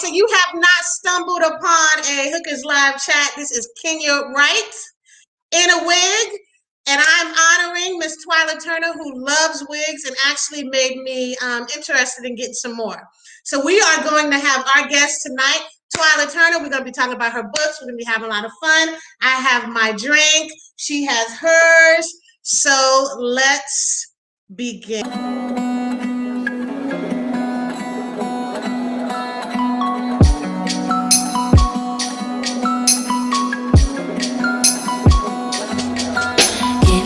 so you have not stumbled upon a Hookers Live chat. This is Kenya Wright in a wig, and I'm honoring Miss Twyla Turner, who loves wigs and actually made me interested in getting some more. So we are going to have our guest tonight, Twyla Turner. We're going to be talking about her books. We're going to be having a lot of fun. I have my drink. She has hers. So let's begin.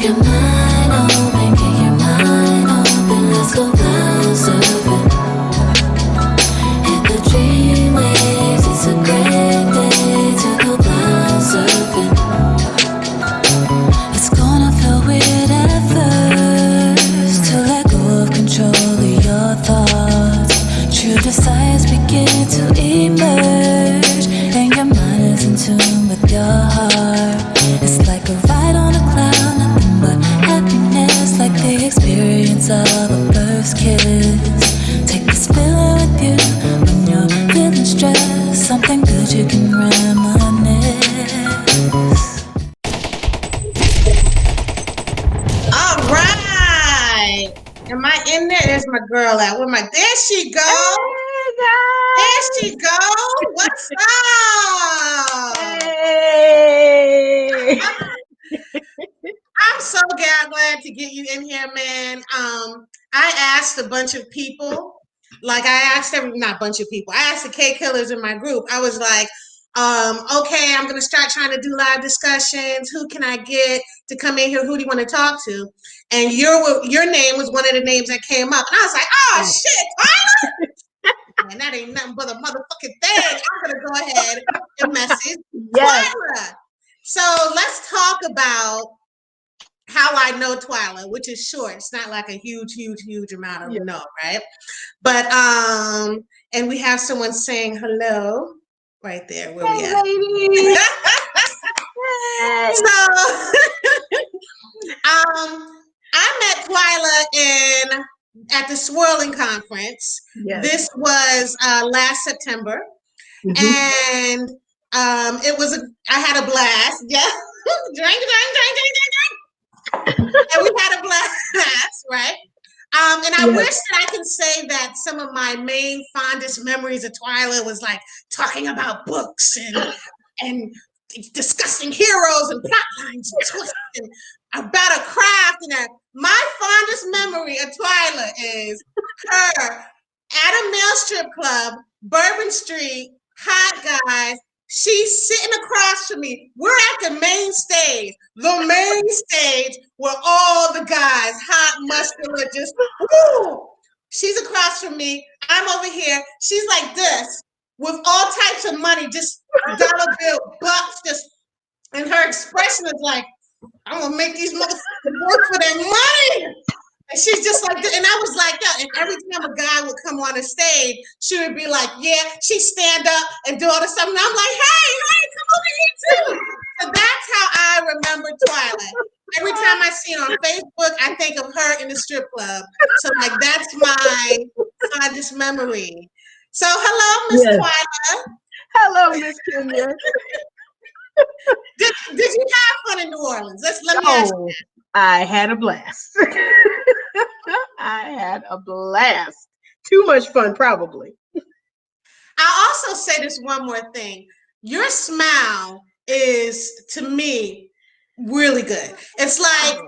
Your mind open, get your mind open, let's go cloud surfing. Hit the dream waves, it's a great day to go cloud surfing. It's gonna feel weird at first to let go of control of your thoughts. True desires begin to emerge, and your mind is in tune with your heart. It's like a ride on a cloud, nothing but happiness, like the experience of a first kiss. Take this feeling with you when you're feeling stressed, something good you can reminisce. All right. Am I in there? There's my girl at. Where my? There she go. There she go. What's up? Hey. I'm so glad to get you in here, man. I asked a bunch of people, like I asked not a bunch of people. I asked the K Killers in my group. I was like, okay, I'm gonna start trying to do live discussions. Who can I get to come in here? Who do you want to talk to? And your name was one of the names that came up, and I was like, oh shit, Twyla! And that ain't nothing but a motherfucking thing. I'm gonna go ahead and message Twyla. So let's talk about how I know Twyla, which is short. It's not like a huge amount of no, right? But and we have someone saying hello right there. Where we at? Lady. So I met Twyla at the Swirling Conference. Yes. This was last September. And it was I had a blast. Yeah. drink. And we had a blast, right? And I wish that I can say that some of my main fondest memories of Twyla was like talking about books and discussing heroes and plot lines and twists and about a craft. And my fondest memory of Twyla is her at a male strip club, Bourbon Street, hot guys. She's sitting across from me. We're at the main stage where all the guys, hot, muscular, just woo. She's across from me. I'm over here. She's like this with all types of money, just dollar bill, bucks, just, and her expression is like, I'm gonna make these motherfuckers work for their money. And she's just like, and I was like, yeah. And every time a guy would come on the stage, she would be like, yeah, she'd stand up and do all this stuff. And I'm like, hey, come over here too. So that's how I remember Twyla. Every time I see her on Facebook, I think of her in the strip club. So like, that's my fondest memory. So hello, Miss Twyla. Hello, Miss Kenya. Did you have fun in New Orleans? Let me ask you. I had a blast. I had a blast. Too much fun, probably. I'll also say this one more thing. Your smile is, to me, really good. It's like,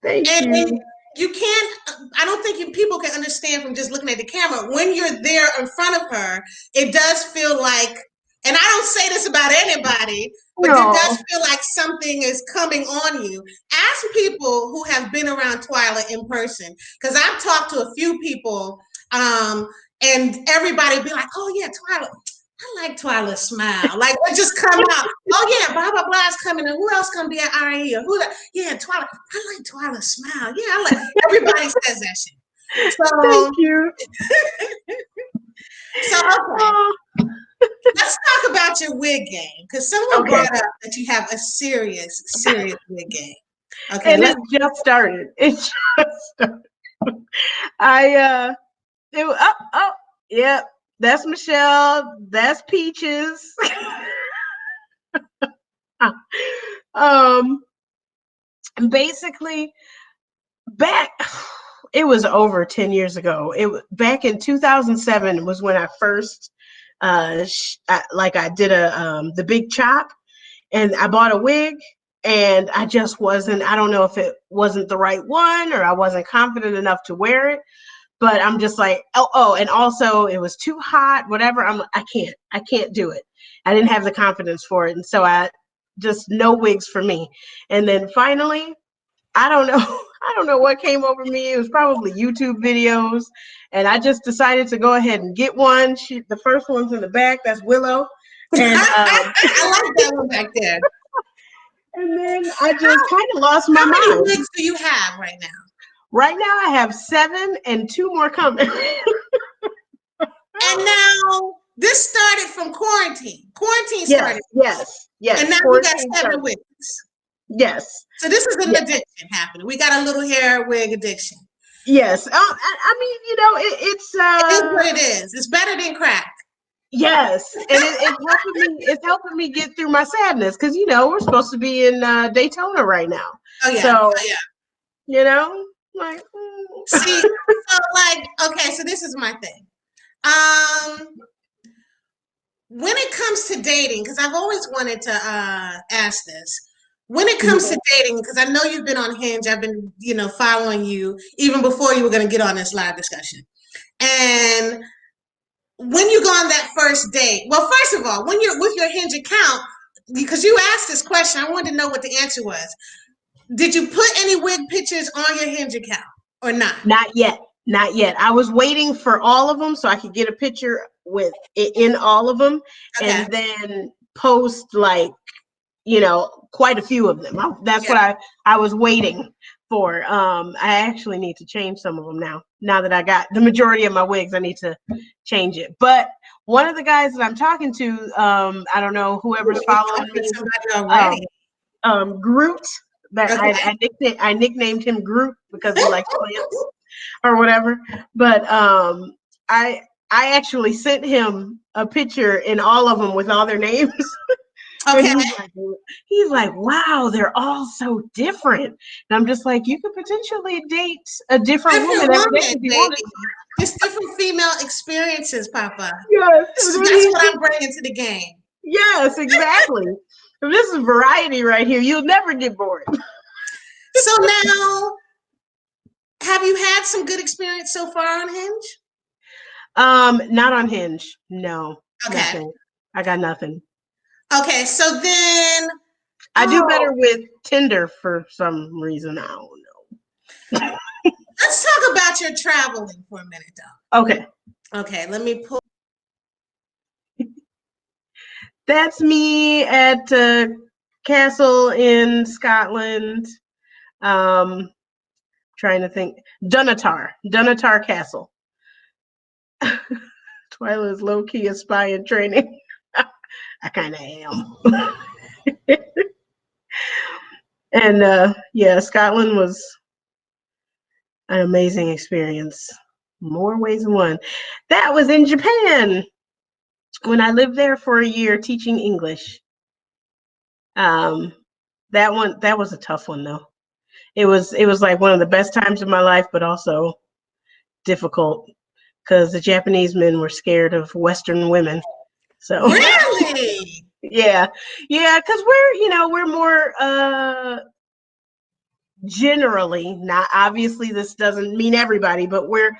thank you. You can't, I don't think people can understand from just looking at the camera. When you're there in front of her, it does feel like, and I don't say this about anybody, but it does feel like something is coming on you. Ask people who have been around Twyla in person, because I've talked to a few people, and everybody be like, oh yeah, Twyla, I like Twyla's smile. Like, it just come out. Oh yeah, blah blah blah is coming, and who else gonna be at IRAE? Or who that? Yeah, Twyla. I like Twyla's smile. Yeah, I like. Everybody says that shit. So thank you. So okay. Let's talk about your wig game, because someone brought up that you have a serious wig game. Okay, and it just started. Yep. That's Michelle. That's Peaches. um, basically, back it was over 10 years ago. Back in 2007 was when I first I did the big chop, and I bought a wig, and I just wasn't, I don't know if it wasn't the right one or I wasn't confident enough to wear it, but I'm just like, oh, and also it was too hot, whatever. I can't do it. I didn't have the confidence for it. And so I just, no wigs for me. And then finally, I don't know, I don't know what came over me. It was probably YouTube videos. And I just decided to go ahead and get one. The first one's in the back. That's Willow. And I like that one back there. and then I just kind of lost my How many mind. wigs do you have right now? Right now, I have 7 and 2 more coming. And now this started from quarantine. Quarantine started. Yes. And now you got 7 wigs. Yes. So this is an addiction happening. We got a little hair wig addiction. Yes. I mean, it's it is what it is. It's better than crack. Yes, and it's helping me get through my sadness, because we're supposed to be in Daytona right now. Oh yeah. So yeah. Like See, so like, okay, so this is my thing. When it comes to dating, because I've always wanted to ask this. When it comes to dating, because I know you've been on Hinge, I've been, following you even before you were going to get on this live discussion. And when you go on that first date, well, first of all, when you're with your Hinge account, because you asked this question, I wanted to know what the answer was. Did you put any wig pictures on your Hinge account or not? Not yet. Not yet. I was waiting for all of them so I could get a picture with it in all of them, and then post quite a few of them. That's what I was waiting for. I actually need to change some of them now. Now that I got the majority of my wigs, I need to change it. But one of the guys that I'm talking to, I don't know, whoever's following me, Groot. That I nicknamed him Groot because he likes plants or whatever. But I actually sent him a picture in all of them with all their names. Okay. And he's like, wow, they're all so different. And I'm just like, you could potentially date a different woman every day if you wanted to. It's different female experiences, Papa. Yes. So that's what I'm bringing to the game. Yes, exactly. This is variety right here. You'll never get bored. So now, have you had some good experience so far on Hinge? Not on Hinge. No. Okay. Nothing. I got nothing. Okay, so then I do better with Tinder for some reason. I don't know. Let's talk about your traveling for a minute, though. Okay. Okay, let me pull. That's me at castle in Scotland. Trying to think. Dunatar Castle. Twyla is low key a spy in training. I kind of am. And Scotland was an amazing experience. More ways than one. That was in Japan when I lived there for a year teaching English. That was a tough one though. It was like one of the best times of my life, but also difficult because the Japanese men were scared of Western women. So really, yeah, because we're more generally, not obviously this doesn't mean everybody, but we're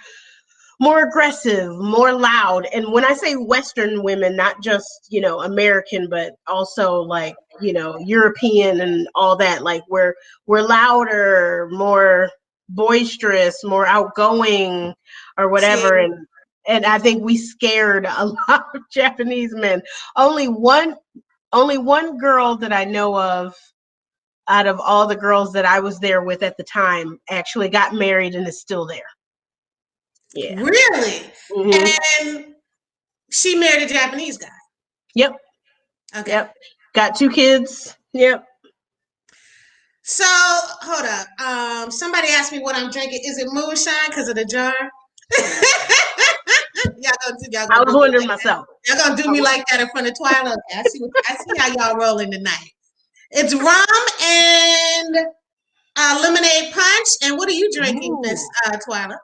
more aggressive, more loud. And when I say Western women, not just, American, but also like, European and all that, like we're louder, more boisterous, more outgoing or whatever. And I think we scared a lot of Japanese men. Only one girl that I know of out of all the girls that I was there with at the time actually got married and is still there. Yeah. Really? Mm-hmm. And she married a Japanese guy? Yep. Okay. Yep. Got 2 kids. Yep. So, hold up. Somebody asked me what I'm drinking. Is it moonshine because of the jar? Y'all know I was wondering myself. Y'all gonna do me like that in front of Twyla? Okay, I see how y'all rolling tonight. It's rum and lemonade punch. And what are you drinking, Miss Twyla?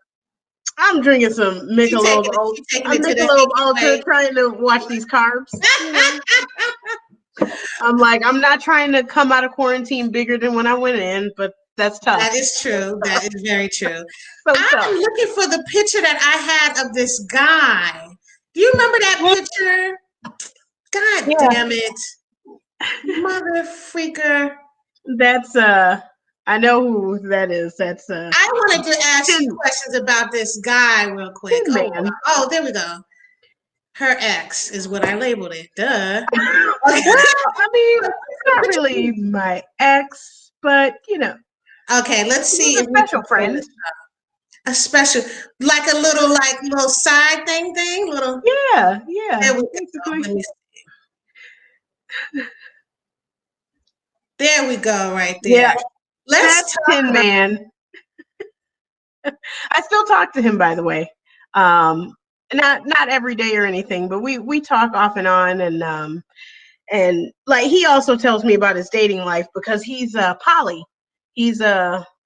I'm drinking some Michelob. She taking I'm it to the Michelob Haiti Ultra, way. trying to watch these carbs. You know, I'm like, I'm not trying to come out of quarantine bigger than when I went in, but that's tough. That is true. That is very true. So I'm tough. looking for the picture that I had of this guy. Do you remember that picture? God Yeah, damn it. Mother freaker. that's I know who that is. That's I wanted to ask you Tin, questions about this guy real quick. Tin Oh, wow. Man. Oh, there we go. Her ex is what I labeled it. Duh. Okay. Well, I mean, it's not really my ex, but you know, Okay, let's he's see a if we can special pull friend. this up. A special, like a little side thing. Little. Yeah, yeah, There we go. basically. Let me see. There we go, right Yeah, there. Let's that's talk Tin about. Man. I still talk to him, by the way. Um, not every day or anything, but we talk off and on, and like he also tells me about his dating life because he's poly. He's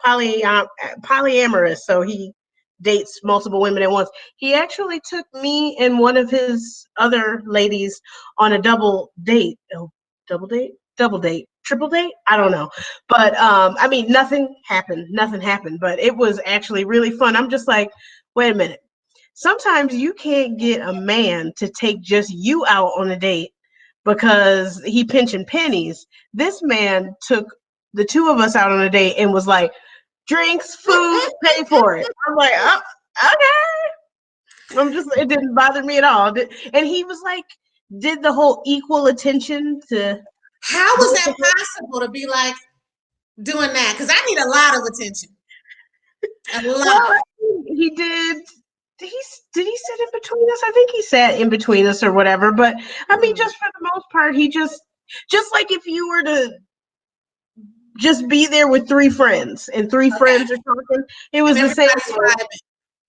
polyamorous, so he dates multiple women at once. He actually took me and one of his other ladies on a double date. Oh, double date, triple date. I don't know, but I mean, nothing happened. Nothing happened, but it was actually really fun. I'm just like, wait a minute. Sometimes you can't get a man to take just you out on a date because he pinching pennies. This man took the two of us out on a date and was like, drinks, food, pay for it. I'm like, oh, okay. I'm just, it didn't bother me at all. And he was like, did the whole equal attention to How was both that of us. possible to be like doing that? Because I need a lot of attention. A lot. Well, he did. Did he sit in between us? I think he sat in between us or whatever. But I mean, Mm. just for the most part, he just like if you were to just be there with three friends and three Okay. friends are talking, it And was the same everybody's way. vibing.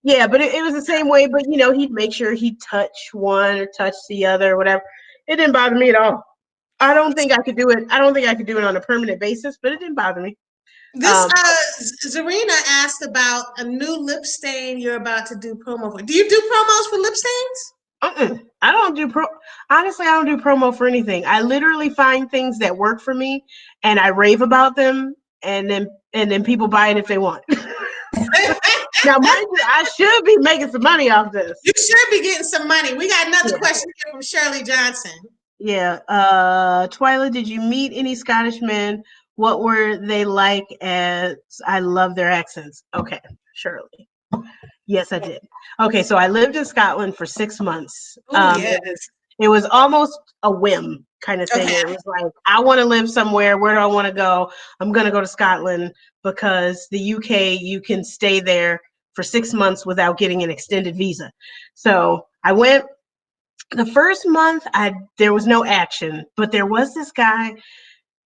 Yeah, but it was the same way. But you know, he'd make sure he'd touch one or touch the other or whatever. It didn't bother me at all. I don't think I could do it. I don't think I could do it on a permanent basis, but it didn't bother me. This Um, Zarina asked about a new lip stain you're about to do promo for. Do you do promos for lip stains? I don't do honestly, I don't do promo for anything. I literally find things that work for me and I rave about them and then people buy it if they want. Now, mind you, I should be making some money off this. You should be getting some money. We got another Yeah. question here from Shirley Johnson. Yeah. Twyla, did you meet any Scottish men? What were they like? As I love their accents. Okay, Shirley. Yes, I did. Okay, so I lived in Scotland for 6 months. Oh yeah. It was almost a whim kind of thing. Okay. It was like, I want to live somewhere. Where do I want to go? I'm going to go to Scotland because the UK, you can stay there for 6 months without getting an extended visa. So I went. The first month, there was no action, but there was this guy.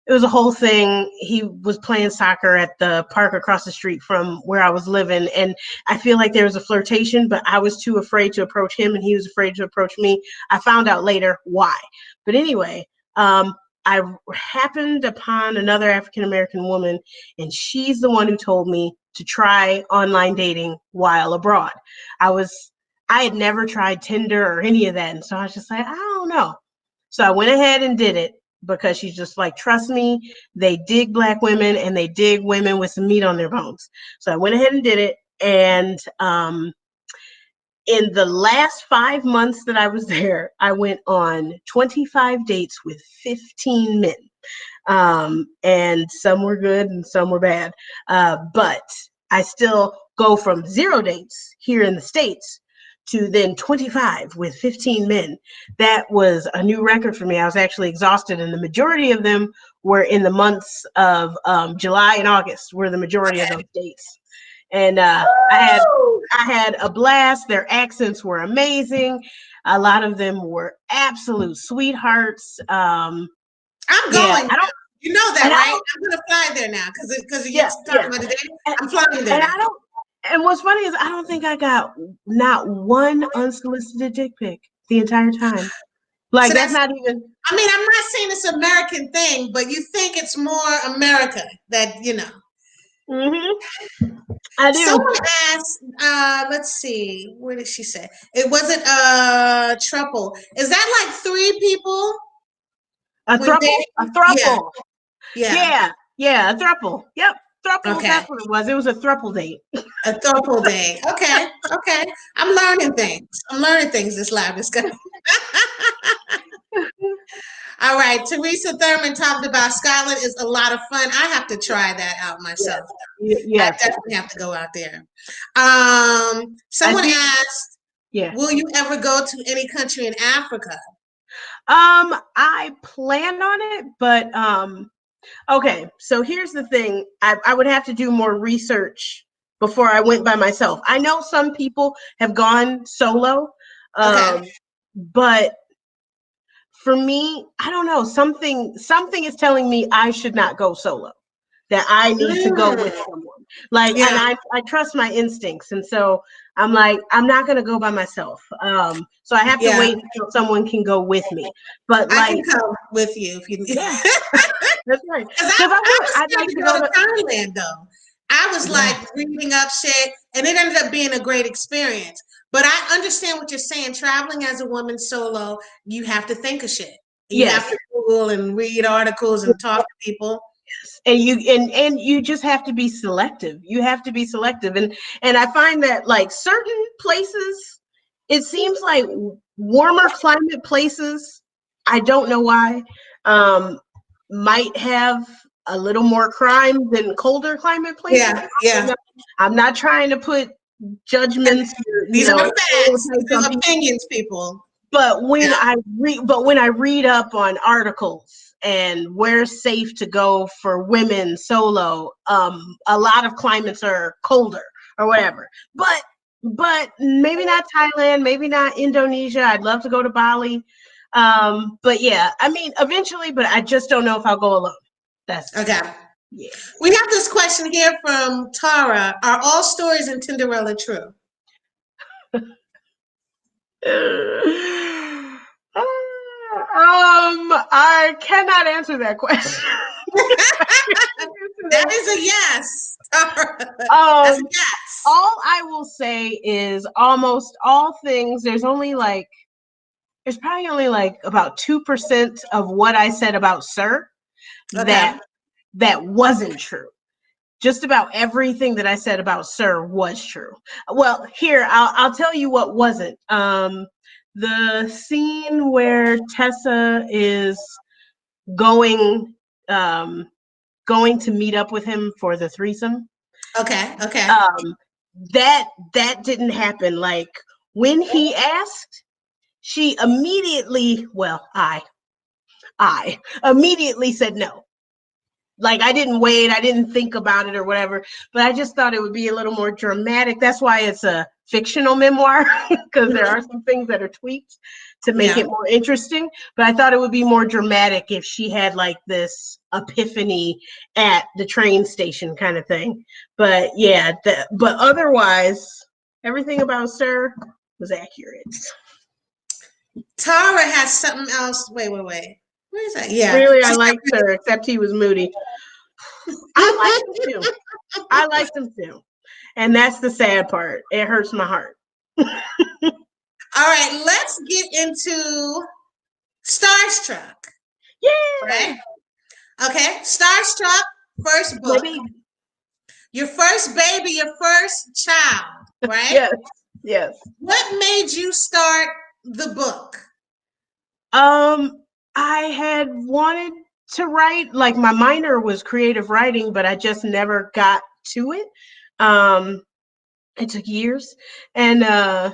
It was a whole thing. He was playing soccer at the park across the street from where I was living. And I feel like there was a flirtation, but I was too afraid to approach him and he was afraid to approach me. I found out later why. But anyway, I happened upon another African American woman, and she's the one who told me to try online dating while abroad. I had never tried Tinder or any of that. And so I was just like, I don't know. So I went ahead and did it because she's just like, trust me, they dig Black women and they dig women with some meat on their bones. So I went ahead and did it. And in the last 5 months that I was there, I went on 25 dates with 15 men. And some were good and some were bad. But I still go from 0 dates here in the States to then 25 with 15 men. That was a new record for me. I was actually exhausted, and the majority of them were in the months of July and August, were the majority of those dates. And I had a blast. Their accents were amazing. A lot of them were absolute sweethearts. I'm Yeah, going. I don't, You know that, and I right? don't, I'm gonna fly there now because you yeah, talking yeah. about today. And, I'm flying there and now. And what's funny is I don't think I got not one unsolicited dick pic the entire time. Like So that's that's, not even. I mean, I'm not saying it's an American thing, but you think it's more America that, you know. I do. Someone asked, let's see, where did she say? It wasn't triple. Is that like three people A when thruple? A dating? Yeah, thruple. yeah. Yeah. Yeah, a thruple. Yep. Thruple, Okay. that's what it was. It was a thruple date. A throuple day. Okay, okay. I'm learning things. I'm learning things this live discussion. All right. Teresa Thurman talked about Scotland is a lot of fun. I have to try that out Yes. myself. You I have to. definitely have to go out there. I Someone think, asked, yeah. will you ever go to any country in Africa? I plan on it, but okay, so here's the thing. I would have to do more research before I went by myself. I know some people have gone solo, Okay. but for me, I don't know. Something is telling me I should not go solo. That I need to go with Mm, someone. Like, and yeah, I trust my instincts, and so I'm like, I'm not gonna go by myself. So I have to yeah. wait until someone can go with me. But I can like, come with you if you need. yeah, that's right. Because Because I was I'd scared like to to go go to to. Thailand though. I was Yeah. like reading up shit, and it ended up being a great experience. But I understand what you're saying. Traveling as a woman solo, you have to think of shit. You have Yes. to Google and read articles and talk to people. And you just have to be selective. You have to be selective. And I find that like certain places, it seems like warmer climate places, I don't know why, um, might have a little more crime than colder climate places. Yeah, yeah. I'm not trying to put judgments or, These are facts. stereotypes These on are people. opinions, people. But when Yeah, I read up on articles and where safe to go for women solo, a lot of climates are colder or whatever. But maybe not Thailand, maybe not Indonesia. I'd love to go to Bali. But yeah, I mean eventually, but I just don't know if I'll go alone. That's okay. yeah. We have this question here from Tara. Are all stories in Tinderella true? I cannot answer that question. That is a yes. Tara. That's a Um, yes. all I will say is almost all things, there's probably only like about 2% of what I said about Sir Okay. that wasn't true. Just about everything that I said about Sir was true. Well, here I'll tell you what wasn't. The scene where Tessa is going um going to meet up with him for the threesome. Okay. Okay. Um that didn't happen. Like when he asked, she immediately, well, I immediately said no. Like I didn't wait, I didn't think about it or whatever, but I just thought it would be a little more dramatic. That's why it's a fictional memoir because there are some things that are tweaked to make Yeah. it more interesting, but I thought it would be more dramatic if she had like this epiphany at the train station kind of thing. But yeah, but otherwise everything about Sir was accurate. Tara has something else. Wait, wait, wait. Where is that? Yeah. Really, I She liked Sir, except he was moody. I liked him too. I liked him too. And that's the sad part. It hurts my heart. All right, let's get into Starstruck, Yeah. right? Okay, Starstruck, first book, Maybe. your first baby, your first child, right? Yes. Yes. What made you start the book? Um, I had wanted to write, like my minor was creative writing, but I just never got to it. Um, it took years. And I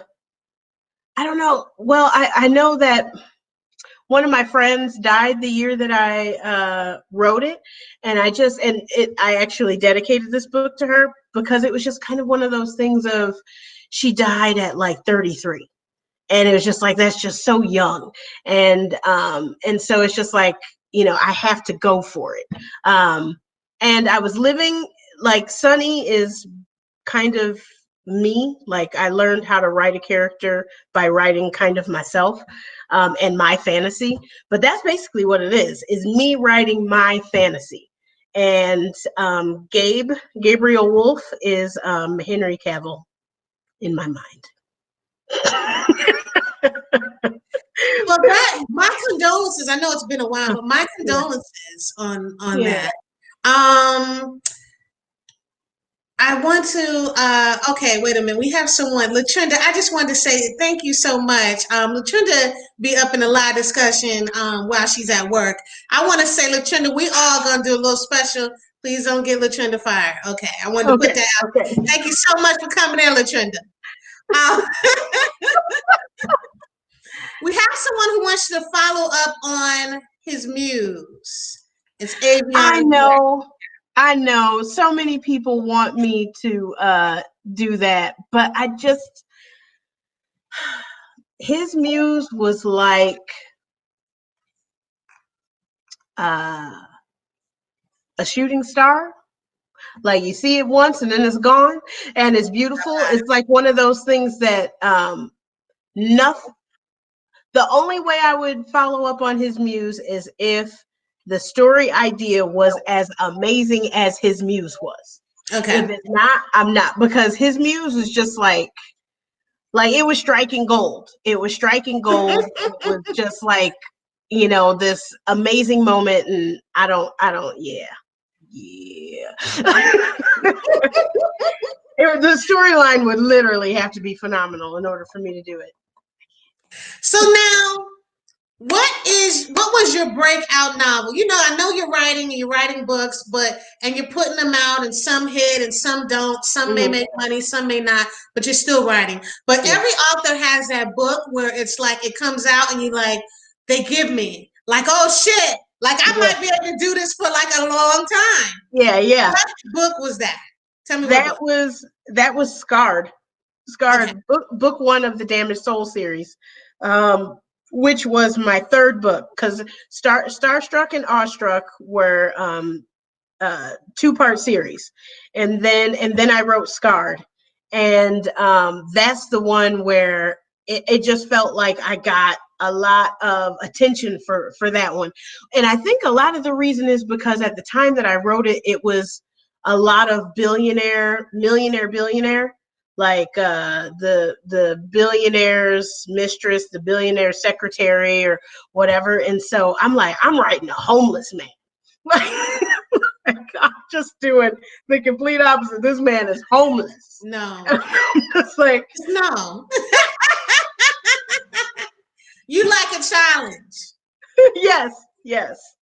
don't know. Well, I know that one of my friends died the year that I wrote it, and I actually dedicated this book to her because it was just kind of one of those things of she died at like 33, and it was just like that's just so young, and so it's just like I have to go for it, and I was living like Sunny is kind of me. Like I learned how to write a character by writing kind of myself, and my fantasy. But that's basically what it is me writing my fantasy. And Gabriel Wolf is Henry Cavill in my mind. Well, my condolences. I know it's been a while, but my condolences on Yeah. that. I want to, okay, wait a minute. We have someone, Latrinda. I just wanted to say thank you so much. Latrinda be up in a live discussion while she's at work. I want to say, Latrinda, we all going to do a little special. Please don't get Latrinda fired. Okay, I wanted to put that out. Okay. Thank you so much for coming in, Latrinda. We have someone who wants you to follow up on his muse. It's Avion. I know. So many people want me to do that, but his muse was like a shooting star. Like you see it once and then it's gone and it's beautiful. It's like one of those things that nothing. The only way I would follow up on his muse is if the story idea was as amazing as his muse was. Okay. If it's not, I'm not, because his muse is just like it was striking gold. It was striking gold. It was just like, this amazing moment. And I don't, yeah. The storyline would literally have to be phenomenal in order for me to do it. So now, what was your breakout novel? I know you're writing books, and you're putting them out, and some hit and some don't. Some may make money, some may not, but you're still writing. But every author has that book where it's like it comes out and you like, they give me like, oh shit, like I might be able to do this for like a long time. Yeah. What book was that? Tell me that was Scarred. Okay. book 1 of the Damaged Soul series, which was my third book, because Starstruck and Awestruck were 2-part series, and then I wrote Scarred, and that's the one where it just felt like I got a lot of attention for that one. And I think a lot of the reason is because at the time that I wrote it, it was a lot of billionaire, like the billionaire's mistress, the billionaire secretary, or whatever. And so I'm like, I'm writing a homeless man. Like, I'm just doing the complete opposite. This man is homeless. No. It's like, no. You like a challenge. yes.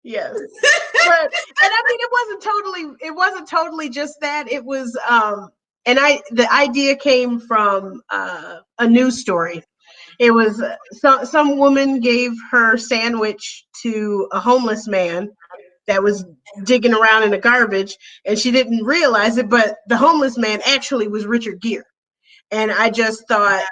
But and I mean, it wasn't totally just that. It was the idea came from a news story. It was some woman gave her sandwich to a homeless man that was digging around in the garbage, and she didn't realize it, but the homeless man actually was Richard Gere. And I just thought,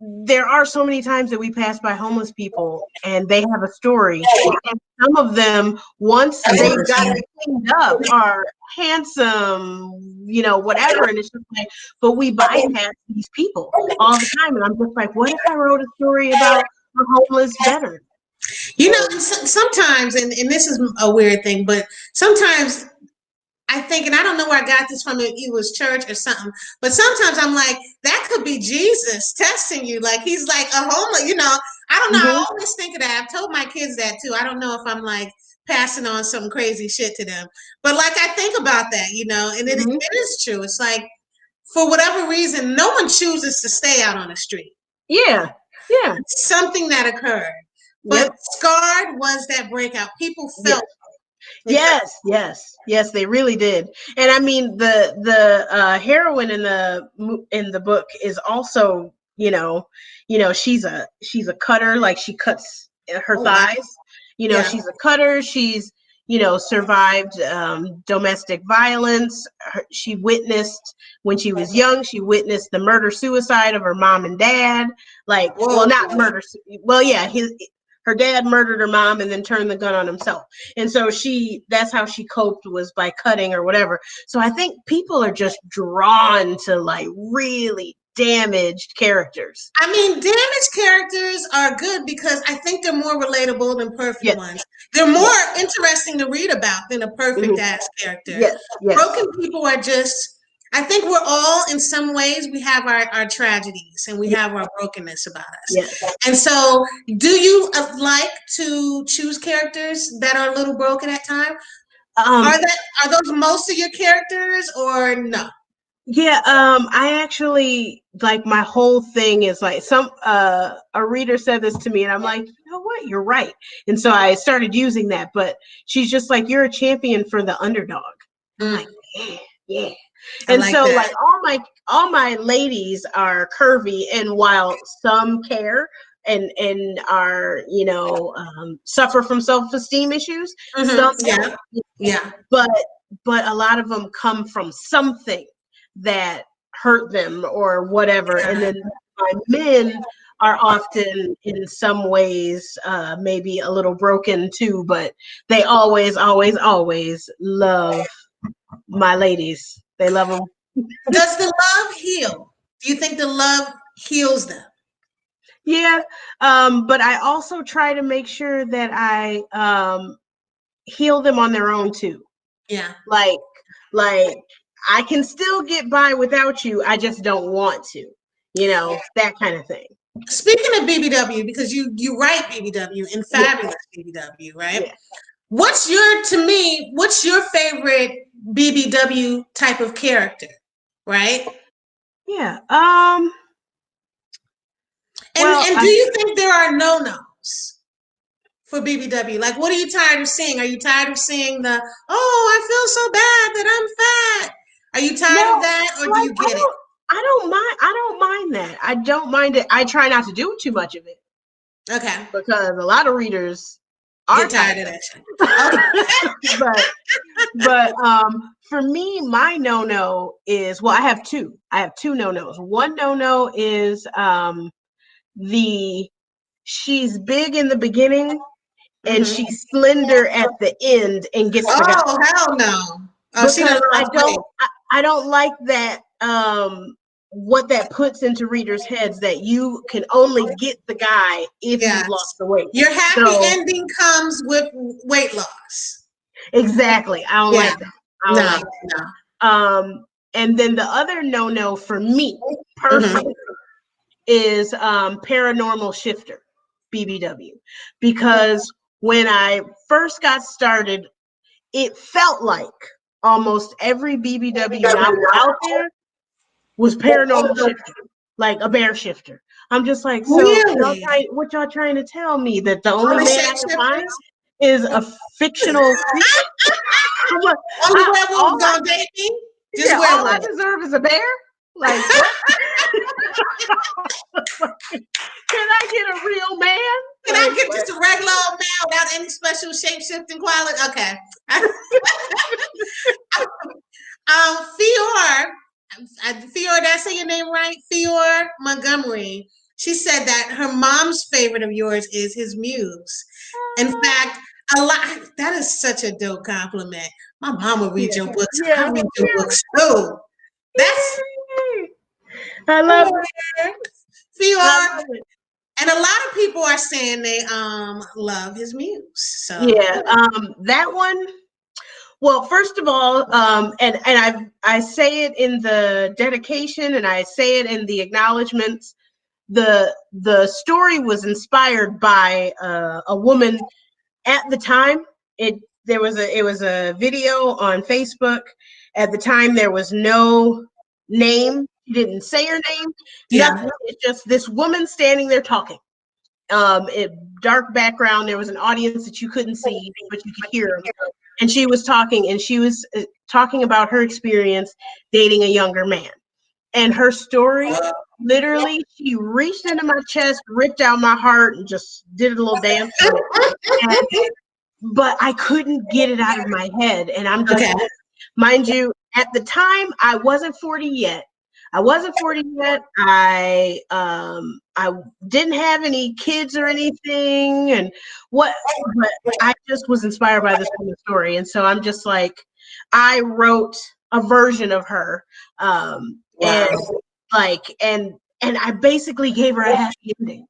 there are so many times that we pass by homeless people and they have a story. And some of them, once they've gotten cleaned up, are handsome, whatever. And it's just like, but we bypass these people all the time. And I'm just like, what if I wrote a story about a homeless veteran? Sometimes, and this is a weird thing, but sometimes I think, and I don't know where I got this from, it was church or something, but sometimes I'm like, that could be Jesus testing you. Like he's like a homeless, I don't know. I always think of that. I've told my kids that too. I don't know if I'm like passing on some crazy shit to them, but like I think about that, and it is true. It's like, for whatever reason, no one chooses to stay out on the street. Yeah. It's something that occurred. But Scarred was that breakout. People felt Yes, they really did. And I mean, the heroine in the book is also, she's a cutter. Like she cuts her thighs. Wow. She's a cutter. She's survived domestic violence. She witnessed, when she was young, she witnessed the murder suicide of her mom and dad. Like, well, not murder. Well, yeah, her dad murdered her mom and then turned the gun on himself. And so that's how she coped, was by cutting or whatever. So I think people are just drawn to like really damaged characters. I mean, damaged characters are good because I think they're more relatable than perfect ones. They're more interesting to read about than a perfect ass character. Yes. Broken people are just, I think we're all, in some ways, we have our tragedies and we have our brokenness about us. Yes. And so, do you like to choose characters that are a little broken at times? Are those most of your characters or no? Yeah, I actually, like, my whole thing is like, a reader said this to me and I'm like, you know what, you're right. And so I started using that, but she's just like, you're a champion for the underdog. I'm like, yeah. And like so that. like all my ladies are curvy, and while some care and are, suffer from self-esteem issues, some but a lot of them come from something that hurt them or whatever. And then my men are often in some ways maybe a little broken too, but they always love my ladies. They love them. Does the love heal? Do you think the love heals them? Yeah, but I also try to make sure that I heal them on their own too. Yeah. Like I can still get by without you. I just don't want to, that kind of thing. Speaking of BBW, because you write BBW and fabulous BBW, right? Yeah. What's your favorite BBW type of character, right? Yeah. And do you think there are no-nos for BBW? Like, what are you tired of seeing? Are you tired of seeing the, I feel so bad that I'm fat? Are you tired of that, or do you get it? I don't mind that. I don't mind it. I try not to do too much of it. Okay. Because a lot of readers are tired of that shit. but for me, my no-no is, well, I have two no-nos. One no-no is she's big in the beginning and she's slender at the end and gets the guy. Oh, hell no. Because I don't like that, what that puts into readers' heads, that you can only get the guy if you've lost the weight. Your happy ending comes with weight loss. Exactly. I don't like that. I don't like that. And then the other no-no for me personally is paranormal shifter, BBW. Because when I first got started, it felt like almost every BBW novel out there was paranormal shifter, like a bear shifter. I'm just like, so what y'all trying to tell me, that the only man I can find is a fictional creature? Only werewolves gonna date me? Just all I deserve is a bear? Like, what? Can I get a real man? Can I get just a regular old man without any special shape-shifting quality? Okay. Fior, did I say your name right? Fior Montgomery. She said that her mom's favorite of yours is his muse. In fact, that is such a dope compliment. My mom will read your books. I read your books too. I love it. Fior. And a lot of people are saying they love his muse. So that one. Well, first of all, and I say it in the dedication and I say it in the acknowledgments. The story was inspired by a woman at the time. It was a video on Facebook. At the time, there was no name. She didn't say her name. Nothing. It's just this woman standing there talking. Dark background. There was an audience that you couldn't see, but you could hear them. And she was talking, about her experience dating a younger man. And her story, literally, she reached into my chest, ripped out my heart, and just did a little dance. But I couldn't get it out of my head. And I'm just, mind you, at the time, I wasn't 40 yet. I wasn't 40 yet. I didn't have any kids or anything, and but I just was inspired by this woman's story, and so I'm just like, I wrote a version of her, and Wow. and I basically gave her a happy ending.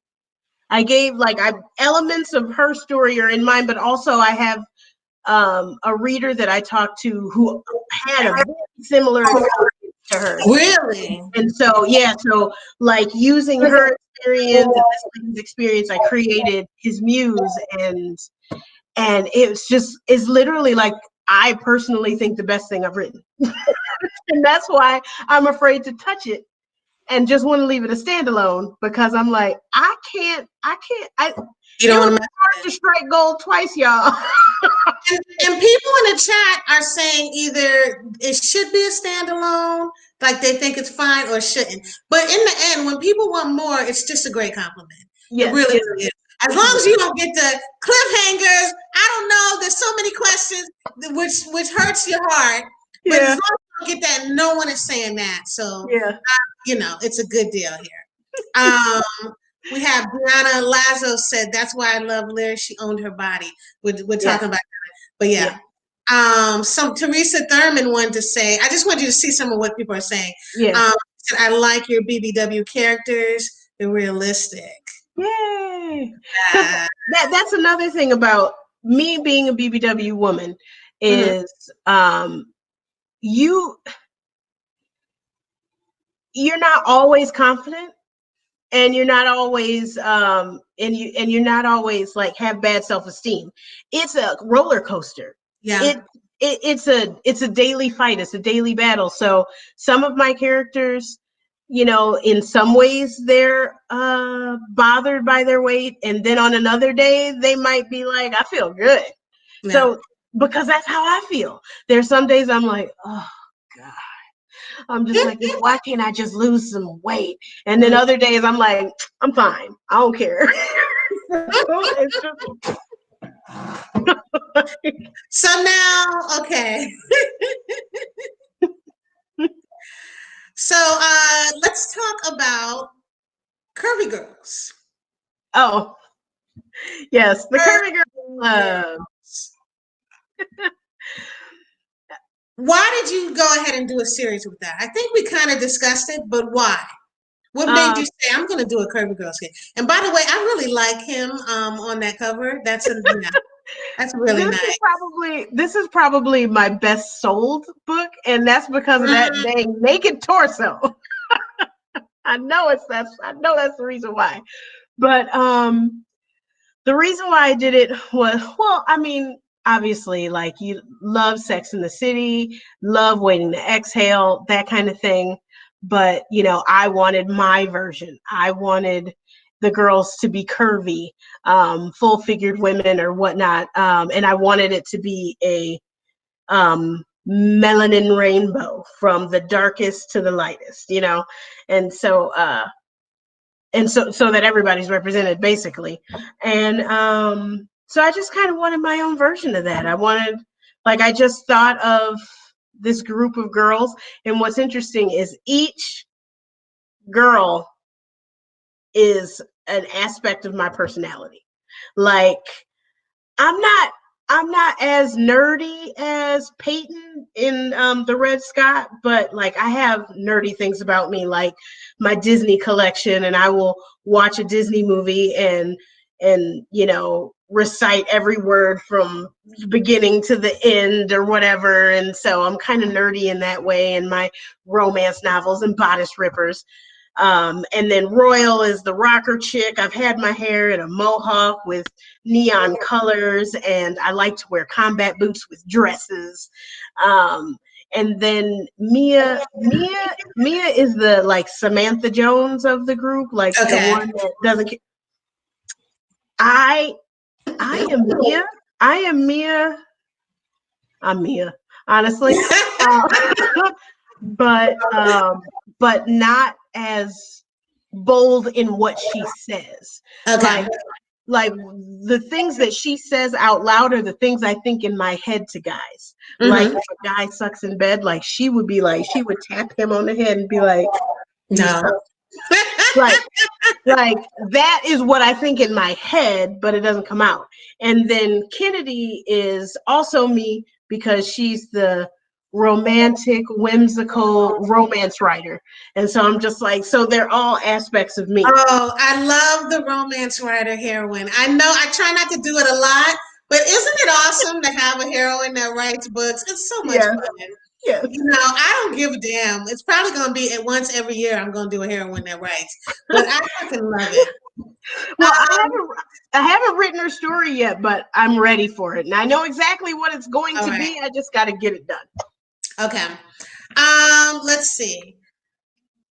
I gave elements of her story are in mine, but also I have a reader that I talked to who had a very similar experience to her. Really? And so, yeah, so like using her experience and this lady's experience, I created his muse, and it's literally like, I personally think the best thing I've written. And that's why I'm afraid to touch it and just want to leave it a standalone, because I'm like, You it don't was want to hard to strike gold twice, y'all. and people in the chat are saying either it should be a standalone, like they think it's fine, or shouldn't. But in the end, when people want more, it's just a great compliment. It Yes, really yes, is. As long as you don't get the cliffhangers, I don't know. There's so many questions, which hurts your heart. But as yeah, long as you don't get that, no one is saying that. So yeah, it's a good deal here. We have Brianna Lazo said, that's why I love Lyra. She owned her body. We're yeah, talking about that. But yeah, yeah. Some Teresa Thurman wanted to say, I just want you to see some of what people are saying. yeah. Said, I like your BBW characters. They're realistic. Yay! Because that's another thing about me being a BBW woman Mhm. is you you're not always confident, and you're not always you're not always like have bad self-esteem. It's a roller coaster. Yeah. it, it's a daily fight, it's a daily battle. So some of my characters, in some ways they're bothered by their weight, and then on another day they might be like, I feel good. Yeah. So because that's how I feel. There's some days I'm like, oh god, I'm just like, why can't I just lose some weight? And then other days I'm like, I'm fine. I don't care. It's just So now, okay. So let's talk about curvy girls. oh yes, the curvy girl. Curvy girls. Why did you go ahead and do a series with that? I think we kind of discussed it, but why? What made Um, you say I'm going to do a curvy girl skin? And by the way, I really like him on that cover. That's really nice. this is probably my best sold book, and that's because of that Mhm. dang naked torso. I know that's the reason why. But the reason why I did it was, well, I mean, obviously, like, you love Sex in the City, love Waiting to Exhale, that kind of thing. But, I wanted my version. I wanted the girls to be curvy, full figured women or whatnot. And I wanted it to be a melanin rainbow from the darkest to the lightest, and so so that everybody's represented basically. And so I just kind of wanted my own version of that. I just thought of this group of girls, and what's interesting is each girl is an aspect of my personality. Like, I'm not I'm not as nerdy as Peyton in the Red Scott, but like, I have nerdy things about me, like my Disney collection, and I will watch a Disney movie and recite every word from beginning to the end or whatever. And so I'm kind of nerdy in that way, and my romance novels and bodice rippers. And then Royal is the rocker chick. I've had my hair in a mohawk with neon colors, and I like to wear combat boots with dresses. Um, and then Mia is the like Samantha Jones of the group, like the Okay. one that doesn't. I I am Mia. I am Mia. I'm Mia, honestly. Uh, but not as bold in what she says. Okay. Like like the things that she says out loud are the things I think in my head to guys. Like, Mm-hmm. if a guy sucks in bed, like, she would tap him on the head and be like, No. Right. Like that is what I think in my head, but it doesn't come out. And then Kennedy is also me because she's the romantic, whimsical romance writer. And so I'm just like, so they're all aspects of me. Oh, I love the romance writer heroine. I know I try not to do it a lot, but isn't it awesome to have a heroine that writes books? It's so much Yeah. fun. Yes. You know, I don't give a damn. It's probably going to be at once every year I'm going to do a heroine that writes, but I fucking love it. Well, Um, I haven't written her story yet, but I'm ready for it. And I know exactly what it's going all to right. be. I just got to get it done. Okay. Let's see.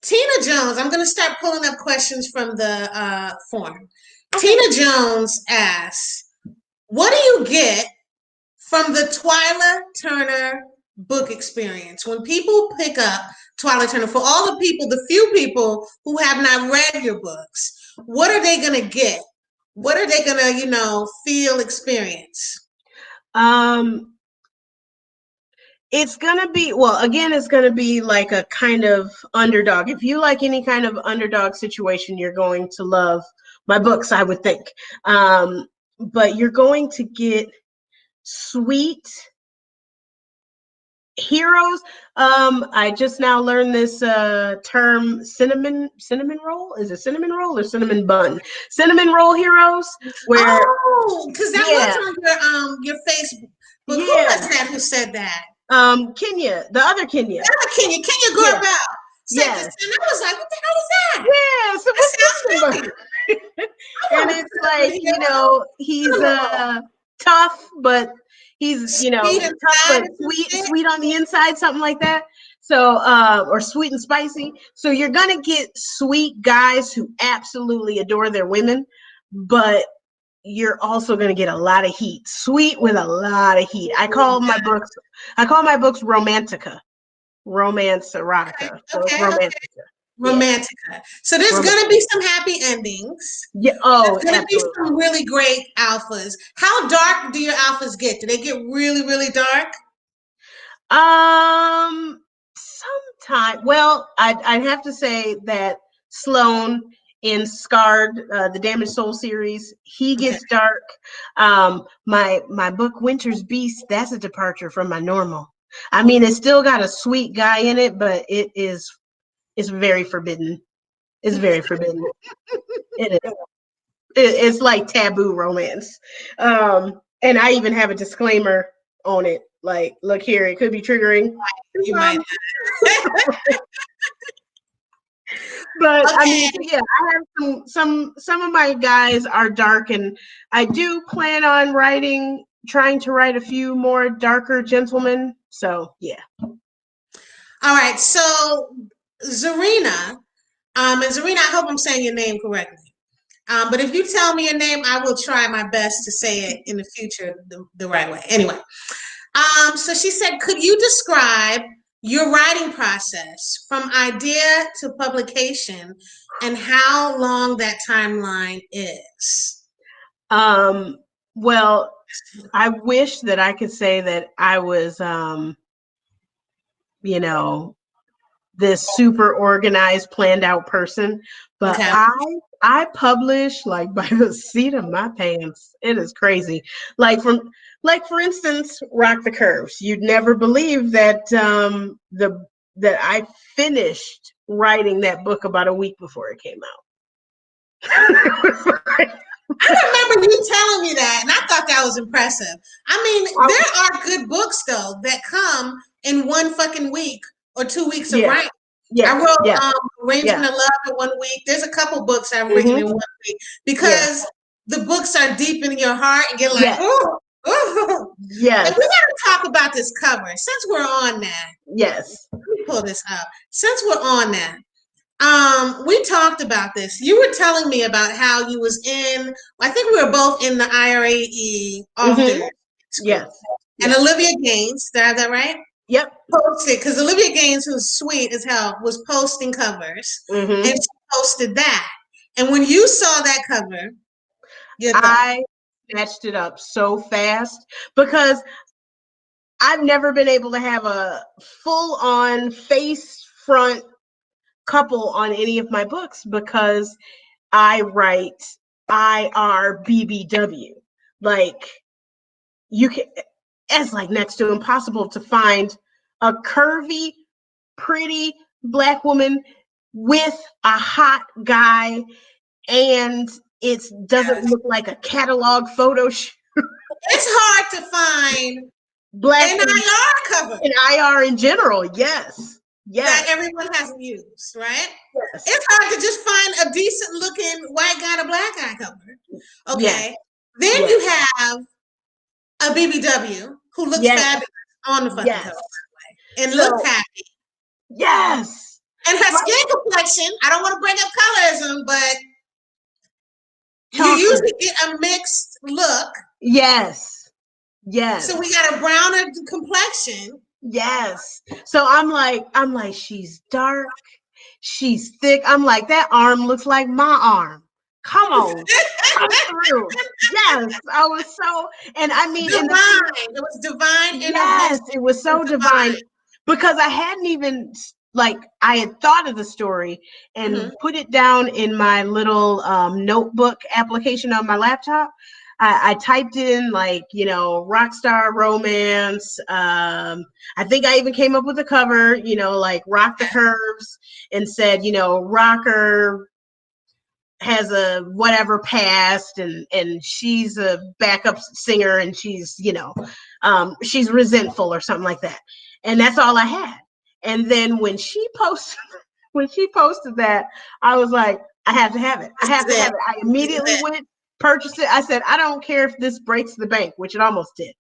Tina Jones, I'm going to start pulling up questions from the form. Okay. Tina Jones asks, what do you get from the Twyla Turner book experience? When people pick up Twyla Turner, for all the people, the few people who have not read your books, what are they going to get? What are they going to, feel, experience? It's gonna be, well, again, it's gonna be like a kind of underdog. If you like any kind of underdog situation, you're going to love my books, I would think. But you're going to get sweet heroes. I just now learned this term, cinnamon roll. Is it cinnamon roll or cinnamon bun? Cinnamon roll heroes, where Oh, because that yeah, was on your Facebook. But who was yeah. that who said that? Kenya, the other Kenya. Kenya Yeah, Goree-Bell said this, yes. and I was like, what the hell is that? Yeah, so That what's sounds this familiar. about? I And want a it's cinnamon like, hero. he's tough, but he's, Sweet tough inside but or some shit. sweet on the inside, something like that. So or sweet and spicy. So you're gonna get sweet guys who absolutely adore their women, but you're also gonna get a lot of heat. Sweet with a lot of heat. I call my books romantica. Romance erotica. So it's Okay. romantica. Yeah. Romantica. So there's Romantica. gonna be some happy endings. Yeah. Oh, There's gonna be absolutely. some really great alphas. How dark do your alphas get? Do they get really, really dark? Sometime. Well, I'd have to say that Sloan in Scarred, the Damaged Soul series, he Okay. gets dark. My book Winter's Beast, that's a departure from my normal. I mean, it's still got a sweet guy in it, but it's very forbidden. It's very forbidden. It is. It's like taboo romance. And I even have a disclaimer on it. Like, look here, it could be triggering. You might. But I Okay. mean, so yeah, I have some of my guys are dark, and I do plan on trying to write a few more darker gentlemen. So yeah. All right. So Zarina, and Zarina, I hope I'm saying your name correctly. But if you tell me your name, I will try my best to say it in the future the right way. Anyway, so she said, could you describe your writing process from idea to publication and how long that timeline is? Well, I wish that I could say that I was you know, this super organized, planned out person, but Okay. I publish like by the seat of my pants. It is crazy. Like for instance, Rock the Curves. You'd never believe that that I finished writing that book about a week before it came out. I remember you telling me that, and I thought that was impressive. I mean, there are good books though that come in one fucking week or 2 weeks of Yeah, writing. I yeah, wrote yeah, Arrangement yeah. of Love in 1 week. There's a couple books I've written in Mm-hmm. 1 week Yeah. because the books are deep in your heart and you're like, Yes. oh, oh. And Yes. we gotta talk about this cover. Since we're on that, Yes. let me pull this up. Since we're on that, we talked about this. You were telling me about how you was in, I think we were both in the IRAE Mm-hmm. Authors group. Yes. And Yes. Olivia Gaines, did I have that right? Yep. Posted, because Olivia Gaines, who's sweet as hell, was posting covers. And Mm-hmm. she posted that. And when you saw that cover, your thought. I snatched it up so fast because I've never been able to have a full on face front couple on any of my books because I write IRBBW. Like, you can, it's like next to impossible to find a curvy, pretty Black woman with a hot guy, and it doesn't Yes. look like a catalog photo It's hard to find Black an IR cover in IR in general. Yes. that Yes. everyone hasn't used, right? Yes. It's hard to just find a decent looking white guy to black guy cover. Yes. Okay. Then Yes. you have a BBW who looks Yes. fabulous on the fucking cover Yes. and So, looks happy. yes. And her skin complexion, I don't want to bring up colorism, but you Talk to me. usually get a mixed look. Yes. Yes. So we got a browner complexion. Yes. So I'm like, she's dark, she's thick. I'm like, that arm looks like my arm. Come on, come through. Yes, I was so, and I mean, in the Divine. It was divine yes, intervention. it was so divine because I hadn't even like I had thought of the story and put it down in my little notebook application on my laptop. I typed in like, you know, rock star romance. I think I even came up with a cover, you know, like Rock the Curves, and said, you know, rocker has a whatever past, and she's a backup singer, and she's, you know, she's resentful or something like that. And that's all I had. And then when she posted that, I was like, I have to have it. I have to have it. I immediately went, purchased it. I said, I don't care if this breaks the bank, which it almost did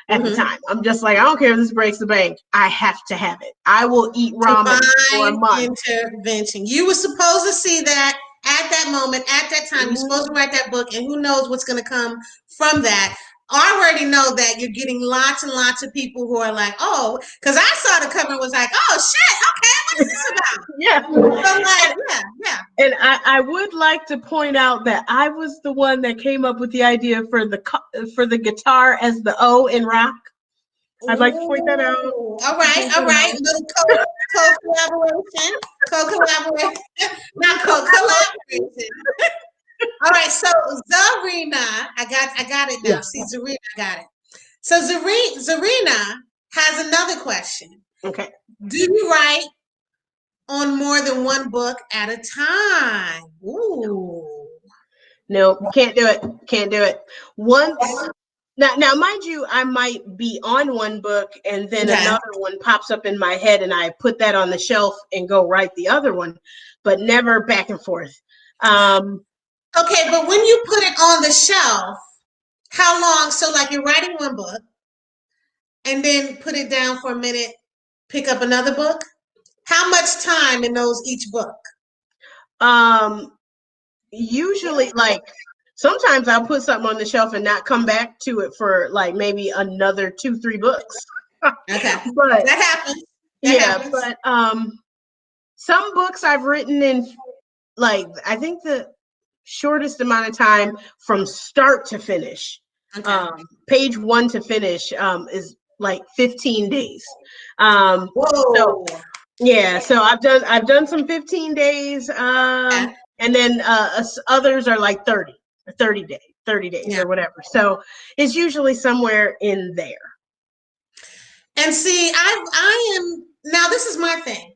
at the time. I'm just like, I don't care if this breaks the bank. I have to have it. I will eat ramen for a Divine month. intervention. You were supposed to see that at that moment, at that time. You're supposed to write that book, and who knows what's going to come from that. I already know that you're getting lots and lots of people who are like, oh, because I saw the cover and was like, oh shit, okay, what is this about? Yeah. So I'm like, yeah. And I would like to point out that I was the one that came up with the idea for the guitar as the O in rock. I'd like to point that out. All right. Little co-collaboration. Not co-collaboration. All right, so Zarina, I got it now. Yeah. See, Zarina, I got it. So Zarina has another question. Okay. Do you write on more than one book at a time? Ooh. No, can't do it. Can't do it. Once now, mind you, I might be on one book and then Okay. another one pops up in my head and I put that on the shelf and go write the other one, but never back and forth. Okay, but when you put it on the shelf, how long? So like you're writing one book and then put it down for a minute, pick up another book? How much time in those each book? Usually, like, sometimes I'll put something on the shelf and not come back to it for like maybe another 2-3 books. Okay. But That happens. but some books I've written in, like, I think the shortest amount of time from start to finish, Okay. page 1 to finish, is like 15 days. Whoa. So yeah, so I've done some 15 days, Okay. and then others are like 30 days Yeah. or whatever. So it's usually somewhere in there. And see, I am now. This is my thing.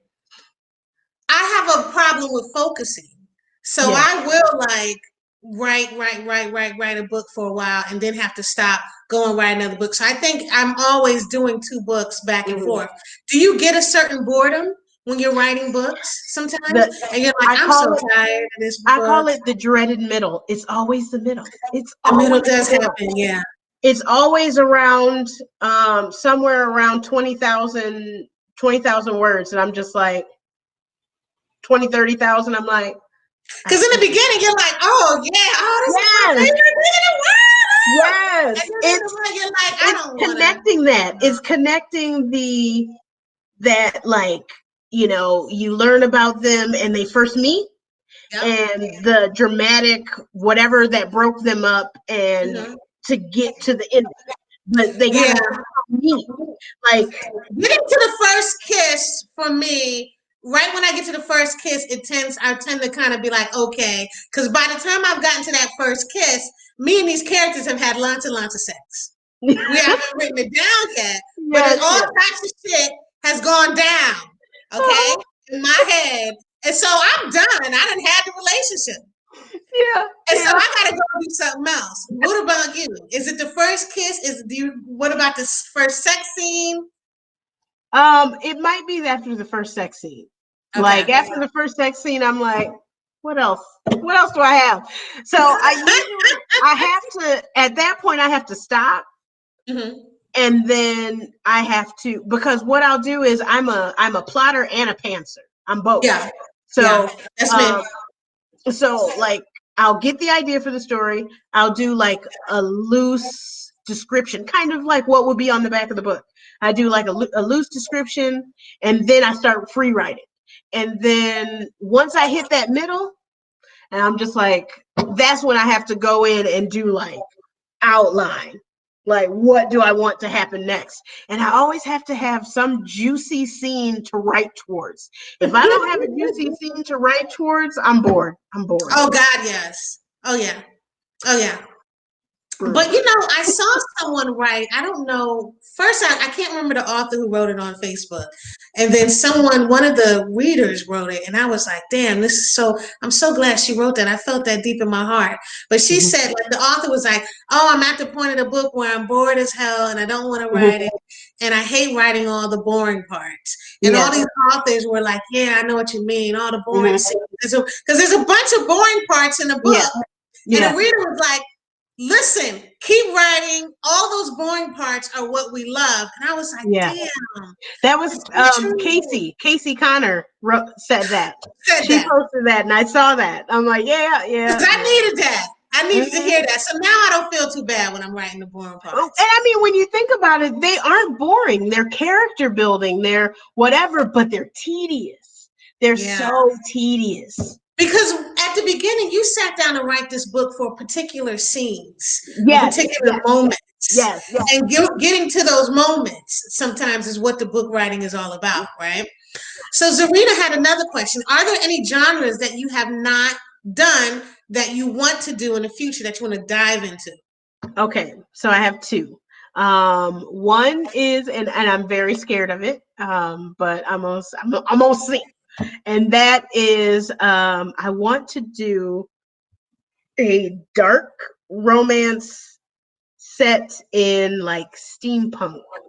I have a problem with focusing, so Yeah. I will like write a book for a while, and then have to stop, go and write another book. So I think I'm always doing 2 books back and forth. Do you get a certain boredom when you're writing books sometimes, and you're like, I'm so tired of this I call book? it the dreaded middle. It's always the middle. It's The middle always does happen, yeah. it's always around somewhere around 20,000 words, and I'm just like 20-30,000. I'm like, Because in the beginning, you're like, oh yeah, oh, this is my yes, favorite thing in the world. yes. And then in the world, you're like, I It's don't want to. connecting that. It's connecting that, like, you know, you learn about them and they first meet, Yep. and the dramatic whatever that broke them up, and to get to the end. But they gotta Yeah. meet. Like, Getting to the first kiss for me right when I get to the first kiss, I tend to kind of be like, okay, because by the time I've gotten to that first kiss, me and these characters have had lots and lots of sex. We haven't written it down yet, but Yes, all yes. types of shit has gone down, okay, in my head. And so I'm done. I done had the relationship. Yeah, And so yeah. I gotta go do something else. What about you? Is it the first kiss? What about the first sex scene? It might be after the first sex scene. Okay. Like after the first sex scene, I'm like, what else? What else do I have? So I have to, at that point, I have to stop. Mm-hmm. And then I have to, because what I'll do is I'm a plotter and a pantser. I'm both. Yeah. Yeah. So That's me. um like I'll get the idea for the story. I'll do like a loose description, kind of like what would be on the back of the book. I do like a loose description, and then I start free writing. And then once I hit that middle, and I'm just like, that's when I have to go in and do like outline. Like, what do I want to happen next? And I always have to have some juicy scene to write towards. If I don't have a juicy scene to write towards, I'm bored. I'm bored. Oh God, yes. Oh yeah. Oh yeah. Mm. But I saw someone write, I don't know, first I can't remember the author who wrote it on Facebook. And then one of the readers wrote it, and I was like, damn, I'm so glad she wrote that. I felt that deep in my heart. But she Mhm. said, like, the author was like, oh, I'm at the point of the book where I'm bored as hell and I don't want to Mhm. write it. And I hate writing all the boring parts. And all Yes. these authors were like, yeah, I know what you mean, all the boring Mhm. scenes. Because there's a bunch of boring parts in the Yeah. book. And the Yeah. reader was like, listen, keep writing. All those boring parts are what we love. And I was like, Yeah. damn, That was it's so true. Casey Connor said that. Said She that. posted that, and I saw that. I'm like, yeah, Because yeah, I yeah. needed that. I needed to Mhm. hear that. So now I don't feel too bad when I'm writing the boring And parts. I mean, when you think about it, they aren't boring. They're character building. They're whatever, but they're tedious. They're Yeah. so tedious. Because at the beginning, you sat down to write this book for particular scenes, or Yes, particular yes, moments. yes, yes. And getting to those moments sometimes is what the book writing is all about, right? So Zarina had another question. Are there any genres that you have not done that you want to do in the future that you want to dive into? Okay, so I have two. One is, and I'm very scared of it, but I'm gonna see. And that is, I want to do a dark romance set in like a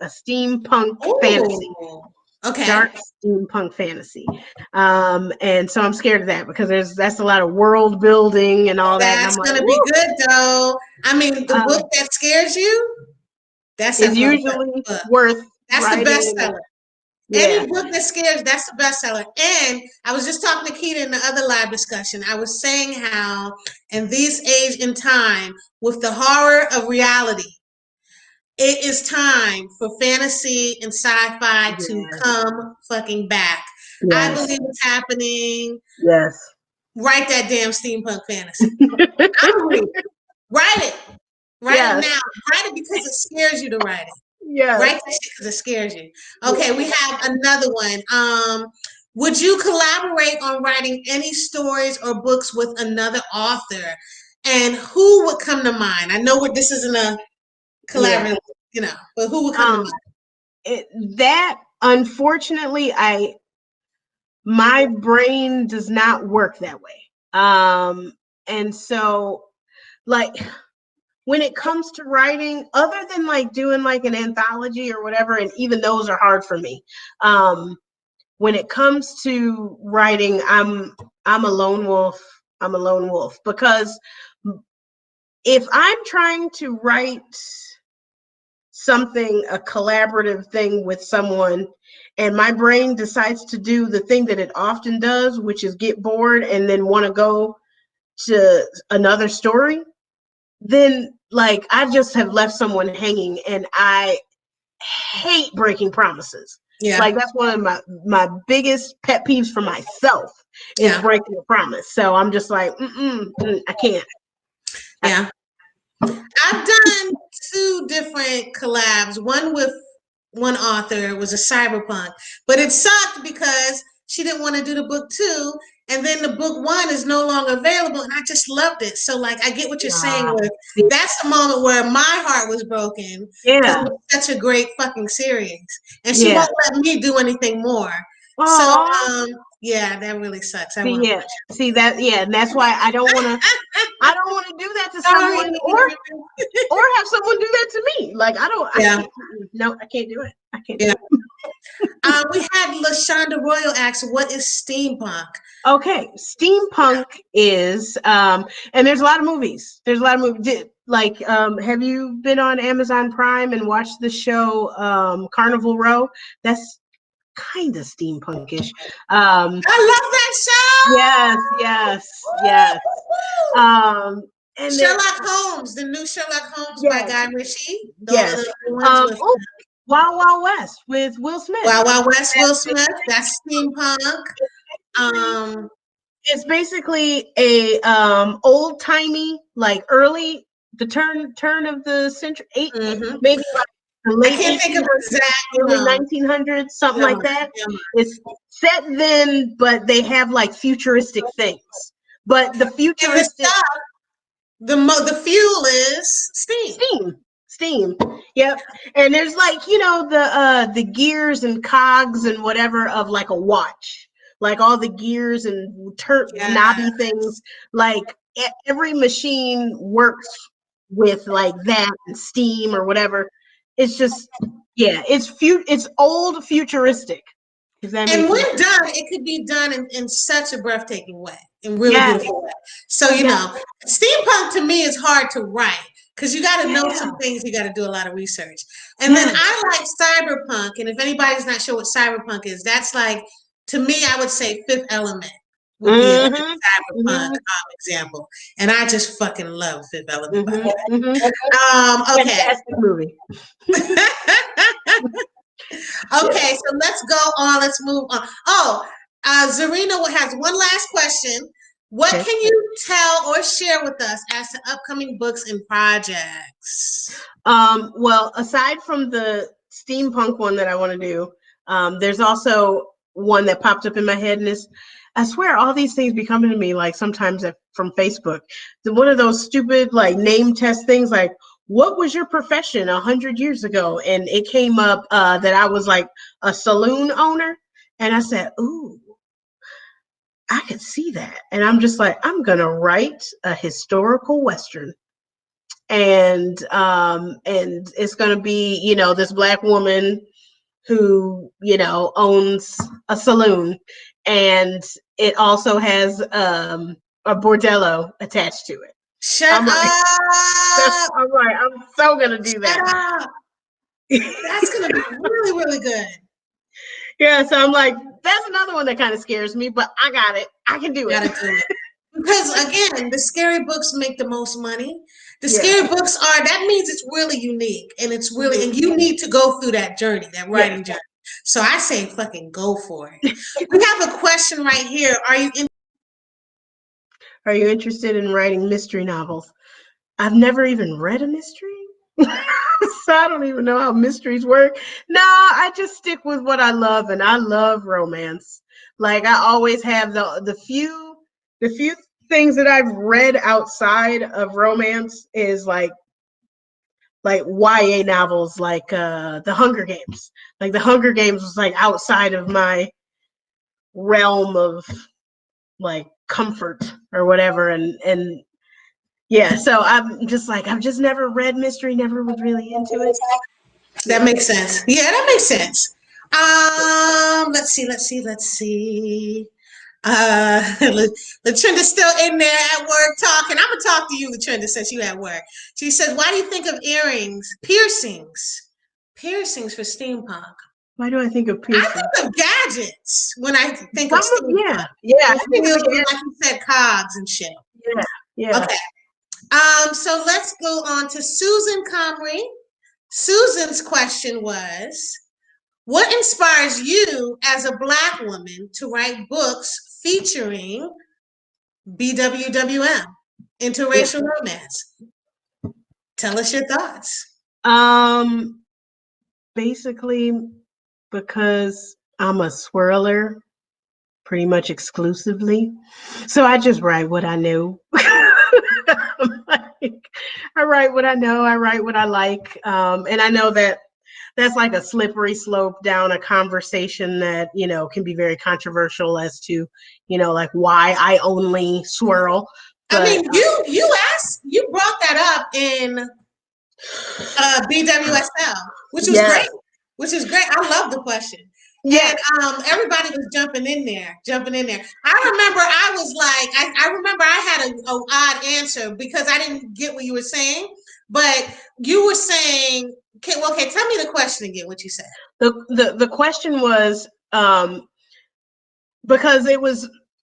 steampunk fantasy, Oh, okay. dark steampunk fantasy. And so I'm scared of that because that's a lot of world building and all that. And I'm That's like, gonna be woo. good though. I mean, the book Um, that scares you, that's a is motherfucking usually book. worth That's the writing. bestseller. Yeah. Any book that scares, that's the bestseller. And I was just talking to Keita in the other live discussion. I was saying how in this age and time, with the horror of reality, it is time for fantasy and sci-fi to Yes. come fucking back. I Yes. believe it's happening. Yes. Write that damn steampunk fantasy. I'm reading. Write it. Write it Yes. now. Write it because it scares you to write it. Yes. Write that shit because it scares you. Yes. Okay, we have another one. Would you collaborate on writing any stories or books with another author? And who would come to mind? I know this isn't a Yeah. collaborative, but who would come to Um, mind? that unfortunately, my brain does not work that way. And so like when it comes to writing, other than like doing like an anthology or whatever, and even those are hard for me. When it comes to writing, I'm a lone wolf. I'm a lone wolf because if I'm trying to write something, a collaborative thing with someone, and my brain decides to do the thing that it often does, which is get bored and then want to go to another story, then like I just have left someone hanging, and I hate breaking promises. Yeah, Like that's one of my biggest pet peeves for myself is yeah, breaking a promise. So I'm just like, I can't. yeah. I've done two different collabs. One with one author was a cyberpunk, but it sucked because she didn't want to do the book 2, and then the book 1 is no longer available, and I just loved it. So like I get what you're saying with that's the moment where my heart was broken because it Yeah. was such a great fucking series, and she Yeah. won't let me do anything more. So yeah, that really sucks. I want to watch it. See that, yeah, and that's why I don't want to do that to someone, or have someone do that to me. Like I can't, no, I can't do it. I can't do it. We had LaShonda Royal ask, what is steampunk? Okay, steampunk is and there's a lot of movies. Like have you been on Amazon Prime and watched the show Carnival Row? That's kind of steampunkish. I love that show. Yes. And Sherlock Holmes, the new Sherlock Holmes by Guy Ritchie. Those are the ones with Wild Wild West with Will Smith. Wild Wild West, Will Smith. That's steampunk. It's basically a old timey, like early the turn of the century, maybe like the late 1800s, early 1900s, something like that. It's set then, but they have like futuristic things. But the futuristic the fuel is steam. Yep. And there's like, the gears and cogs and whatever of like a watch, like all the gears and knobby things. Like every machine works with like that and steam or whatever. It's just, it's old futuristic. And when done, it could be done in such a breathtaking way, in really beautiful way. So, steampunk to me is hard to write because you got to know some things. You got to do a lot of research. And then I like cyberpunk. And if anybody's not sure what cyberpunk is, that's like, to me, I would say Fifth Element would be a cyberpunk example. And I just fucking love Fifth Element, by the way. Okay. Fantastic movie. Okay, so let's go on. Let's move on. Zarina has one last question. What can you tell or share with us as to upcoming books and projects? Well, aside from the steampunk one that I want to do, there's also one that popped up in my head, and I swear all these things be coming to me like sometimes from Facebook. One of those stupid like name test things, like what was your profession 100 years ago? And it came up that I was like a saloon owner, and I said, ooh, I could see that. And I'm just like, I'm gonna write a historical Western. And it's gonna be, this Black woman who, owns a saloon, and it also has a bordello attached to it. Shut up! I'm so gonna do that. Up. That's gonna be really, really good. Yeah, so I'm like, that's another one that kind of scares me, but I got it. I can do it. Because again, the scary books make the most money. The scary books that means it's really unique, and it's really, and you need to go through that journey, that writing journey. So I say fucking go for it. We have a question right here. Are you interested in writing mystery novels? I've never even read a mystery. So I don't even know how mysteries work. No, I just stick with what I love, and I love romance. Like I always have the few things that I've read outside of romance is like YA novels, like The Hunger Games. Like The Hunger Games was like outside of my realm of like comfort or whatever, and yeah, so I'm just like, I've just never read mystery, never was really into it. That makes sense. Yeah, that makes sense. Let's see. Latrinda's still in there at work talking. I'm gonna talk to you, Latrinda, since you at work. She says, why do you think of piercings for steampunk? Why do I think of piercings? I think of gadgets when I think of steampunk. Yeah. I think of, like you said, cogs and shit. Yeah. Okay. So let's go on to Susan Comrie. Susan's question was, what inspires you as a Black woman to write books featuring BWWM, interracial romance? Tell us your thoughts. Basically, because I'm a swirler pretty much exclusively. So I just write what I know. Like, I write what I know. I write what I like, and I know that that's like a slippery slope down a conversation that, you know, can be very controversial as to, you know, like why I only swirl. I But mean, you brought that up in BWSL, which was yes, great. Which is great. I love the question. yeah, And everybody was jumping in there. I remember I was like, I remember I had a odd answer because I didn't get what you were saying. But you were saying, okay, tell me the question again, what you said. the question was, because it was,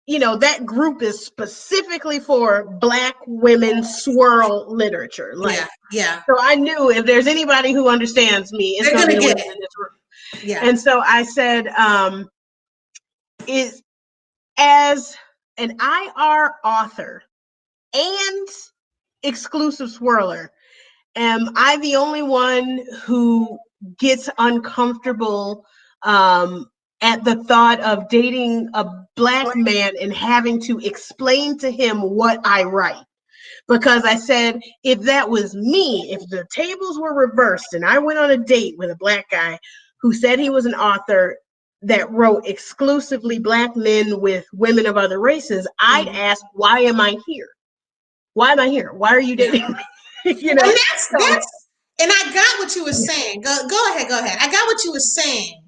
you know, that group is specifically for Black women swirl literature. Yeah, Like, yeah. so I knew if there's anybody who understands me, it's They're going to be gonna the get women it. in this room. Yeah. And so I said, is as an IR author and exclusive swirler, am I the only one who gets uncomfortable at the thought of dating a Black man and having to explain to him what I write? Because I said, if that was me, if the tables were reversed and I went on a date with a Black guy who said he was an author that wrote exclusively Black men with women of other races, I'd ask, why am I here? Why am I here? Why are you Yeah. dating me? You And know, that's and I got what you were saying. Go ahead, go ahead. I got what you were saying.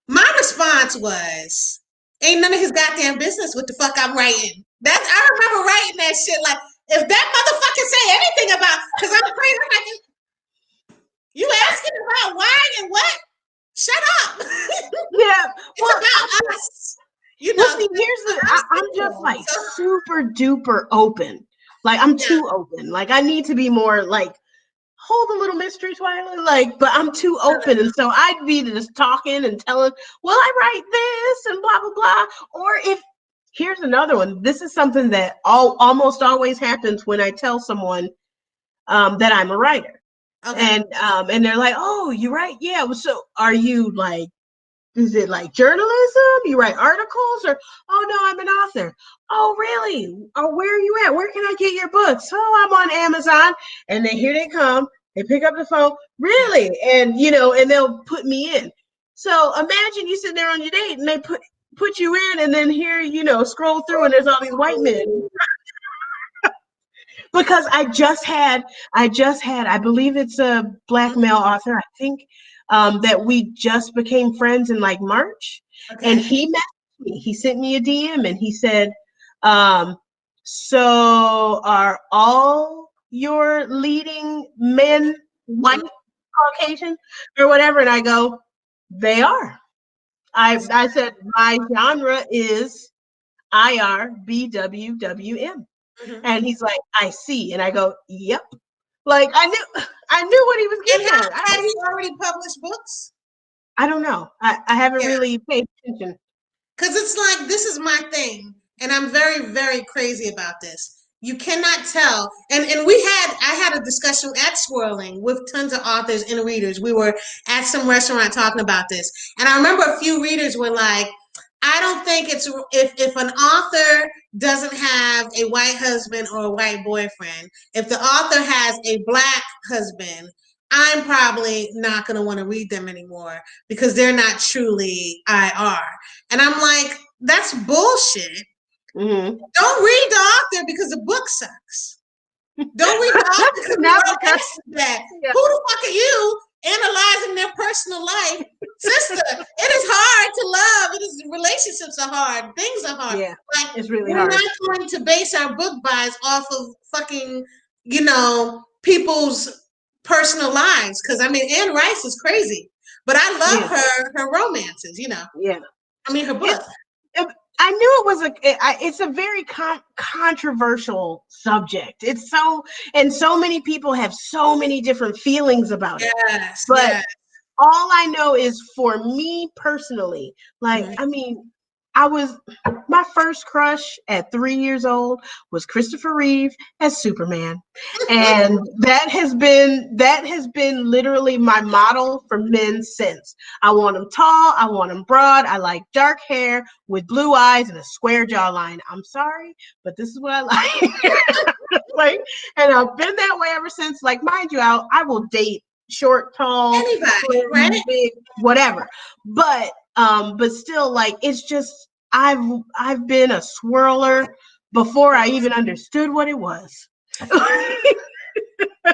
My response was, ain't none of his goddamn business what the fuck I'm writing. That's I remember writing that shit like if that motherfucker say anything about because I'm crazy, I'm like, you asking about why and what? Shut up. yeah. It's Well, about us. You well, know, see, here's the. us I'm just people. like So super duper open. Like I'm yeah, too open. Like I need to be more like hold a little mystery, Twyla. Like, but I'm too open, and so I'd be just talking and telling, well, I write this and blah blah blah. Or if here's another one. This is something that almost always happens when I tell someone that I'm a writer, okay. and they're like, oh, you write? Yeah. Well, so are you like? Is it like journalism? You write articles or, oh no, I'm an author. Oh, really? Oh, where are you at? Where can I get your books? Oh, I'm on Amazon. And then here they come. They pick up the phone. Yeah. Really? And, you know, and they'll put me in. So imagine you sitting there on your date and they put you in and then here, you know, scroll through and there's all these white men. Because I believe it's a Black male author, I think, that we just became friends in like March. And Okay. he messaged me. He sent me a DM and he said, um, so are all your leading men white, Caucasian, or whatever? And I go, they are. I said, my genre is IRBWWM. Mm-hmm. And he's like, I see. And I go, yep. Like I knew what he was And getting at. had he already published books? I don't know. I haven't Yeah. really paid attention. Because it's like, this is my thing. And I'm very, very crazy about this. You cannot tell. And I had a discussion at Swirling with tons of authors and readers. We were at some restaurant talking about this. And I remember a few readers were like, I don't think it's if an author doesn't have a white husband or a white boyfriend, if the author has a Black husband, I'm probably not going to want to read them anymore because they're not truly IR. And I'm like, that's bullshit. Mm-hmm. Don't read the author because the book sucks. Don't read the author because the Not because romance is bad. yeah, Who the fuck are you analyzing their personal life? Sister, it is hard to love. It is relationships are hard. Things are hard. yeah, Like it's really we're hard. not going to base our book buys off of fucking, you know, people's personal lives. Cause I mean Anne Rice is crazy. But I Yeah, love her romances, you know. yeah. I mean her It, books. I knew it was it's a very controversial subject. It's so, and so many people have so many different feelings about it. Yes, But yes. all I know is for me personally, like, Mhm. I mean, my first crush at 3 years old was Christopher Reeve as Superman. And that has been literally my model for men since. I want them tall, I want them broad, I like dark hair with blue eyes and a square jawline. I'm sorry, but this is what I like. Like, and I've been that way ever since. Like, mind you, I will date short, tall, Anybody, slim, right? big, whatever. But still, like, it's just I've been a swirler before I even understood what it was.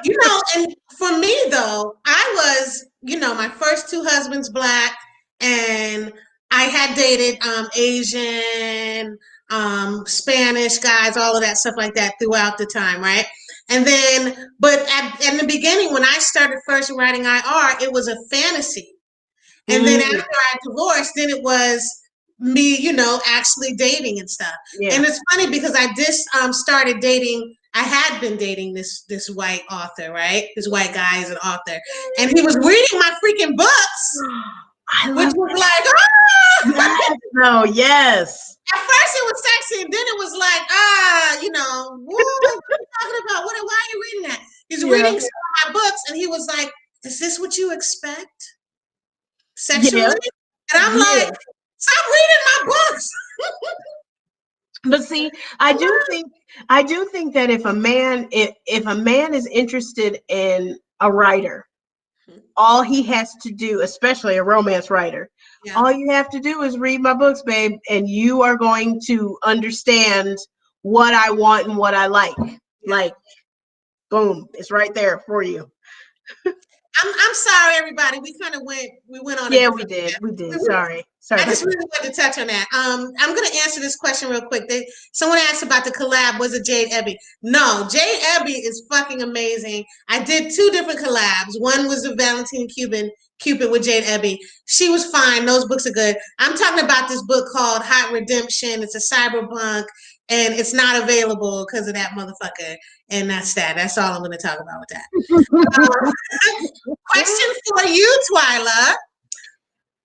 You know, and for me though, I was, my first two husbands black, and I had dated Asian, Spanish guys, all of that stuff like that throughout the time, right? And then, but in the beginning, when I started first writing IR, it was a fantasy. And then after Mm, I divorced, then it was me, actually dating and stuff. yeah. And it's funny because I just started dating. I had been dating this white author, right? This white guy is an author, and he was reading my freaking books, I which love was it. like, ah! Yes. No, yes. At first it was sexy, and then it was like, whoa, what are you talking about? Why are you reading that? He's Yeah. reading some of my books, and he was like, is this what you expect Yeah. sexually? And I'm Yeah. like, stop reading my books. But see, I do think that if a man is interested in a writer, all he has to do, especially a romance writer, Yeah. all you have to do is read my books, babe, and you are going to understand what I want and what I like. Yeah. Like, boom, it's right there for you. I'm sorry, everybody. We went on a Yeah, we different did. path. We did. Sorry. Sorry I about just that. really wanted to touch on that. I'm gonna answer this question real quick. Someone asked about the collab. Was it Jade Ebby? No, Jade Ebby is fucking amazing. I did two different collabs. One was the Valentine Cupid with Jade Ebby. She was fine. Those books are good. I'm talking about this book called Hot Redemption. It's a cyberpunk, and it's not available because of that motherfucker. And that's that. That's all I'm gonna talk about with that. Question for you, Twyla.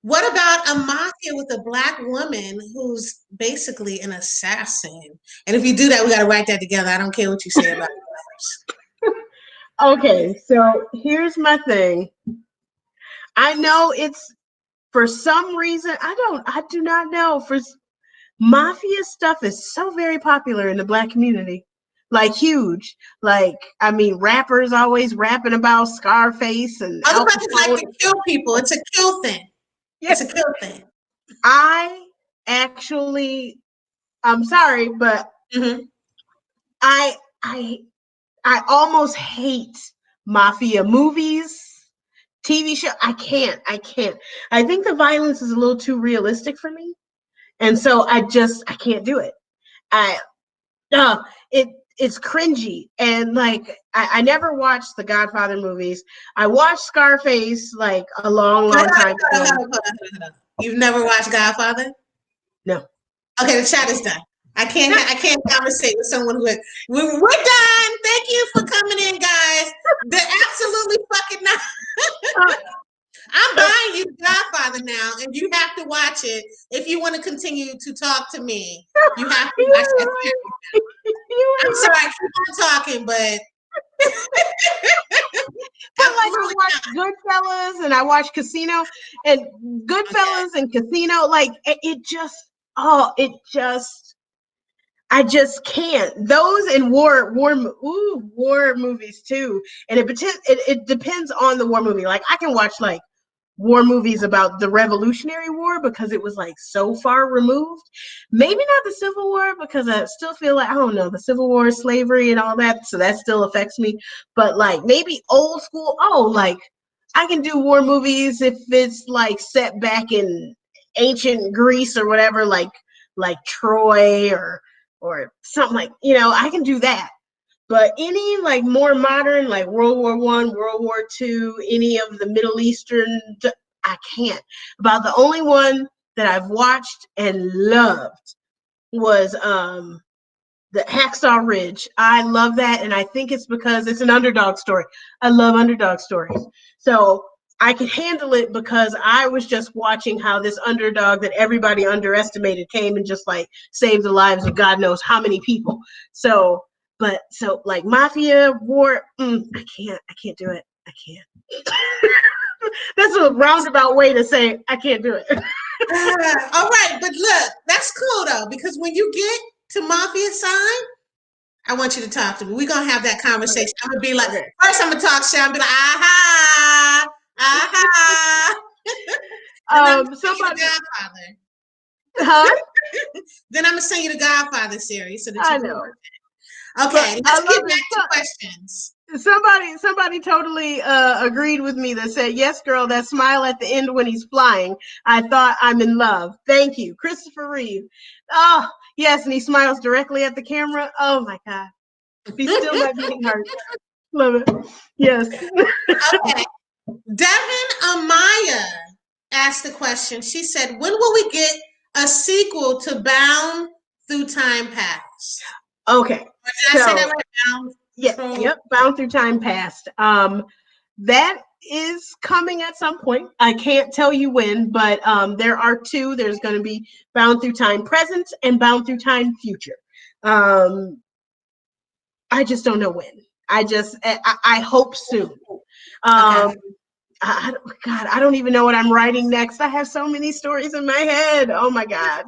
What about a mafia with a black woman who's basically an assassin? And if you do that, we got to write that together. I don't care what you say about it. Okay, so here's my thing. I know it's for some reason, I do not know. Mafia stuff is so very popular in the black community. Like huge. Like, I mean, rappers always rapping about Scarface and Al Motherfuckers like Capone. to kill people. It's a kill thing. Yeah. It's a kill thing. I actually, I'm sorry, but Mm-hmm. I I I almost hate mafia movies, TV show. I can't. I think the violence is a little too realistic for me. And so I can't do it. I uh, it it's cringy, and like I never watched the Godfather movies. I watched Scarface like a long, Hold long on, time hold on, ago. hold on, hold on, hold on. You've never watched Godfather? No. Okay, the chat is done. I can't conversate with someone who we're done. Thank you for coming in, guys. They're absolutely fucking not. I'm buying you Godfather now, and you have to watch it if you want to continue to talk to me. You have to watch that series. I'm sorry, I keep on talking, but But like I absolutely watched Goodfellas and I watched Casino, and not. Okay. Goodfellas and Casino, like it just I just can't. Those and war movies too. And it depends on the war movie. Like I can watch like war movies about the Revolutionary War because it was like so far removed. Maybe not the Civil War because I still feel like I don't know the Civil War, slavery, and all that, so that still affects me. But like maybe old school. Oh, like I can do war movies if it's like set back in ancient Greece or whatever, like Troy or something like I can do that. But any like more modern, like World War I, World War II, any of the Middle Eastern, I can't. About the only one that I've watched and loved was the Hacksaw Ridge. I love that, and I think it's because it's an underdog story. I love underdog stories. So I could handle it because I was just watching how this underdog that everybody underestimated came and just like saved the lives of God knows how many people. So, but so like mafia war, I can't do it. I can't. That's a roundabout way to say I can't do it. All right, but look, that's cool though, because when you get to mafia side, I want you to talk to me. We're gonna have that conversation. I'm gonna be like, Okay. first I'm gonna talk shit. I'm gonna be like, aha, aha. Then I'm gonna send you the Somebody, Godfather. huh? Then I'm gonna send you the Godfather series so that you I can know, watch it. but Okay, I let's get love back it. to questions. Somebody totally agreed with me that said, yes, girl, that smile at the end when he's flying. I thought I'm in love. Thank you. Christopher Reeve. Oh, yes, and he smiles directly at the camera. Oh my God. Be still my beating heart. Love it. Yes. Okay, Devin Amaya asked the question. She said, when will we get a sequel to Bound Through Time Past? Okay. Or did I say that So, right? Bound yeah, Through. yep, Bound Through Time Past. That is coming at some point. I can't tell you when, but there are two. There's going to be Bound Through Time Present and Bound Through Time Future. I just don't know when. I hope soon. Okay. Um, God, I don't even know what I'm writing next. I have so many stories in my head. Oh my God.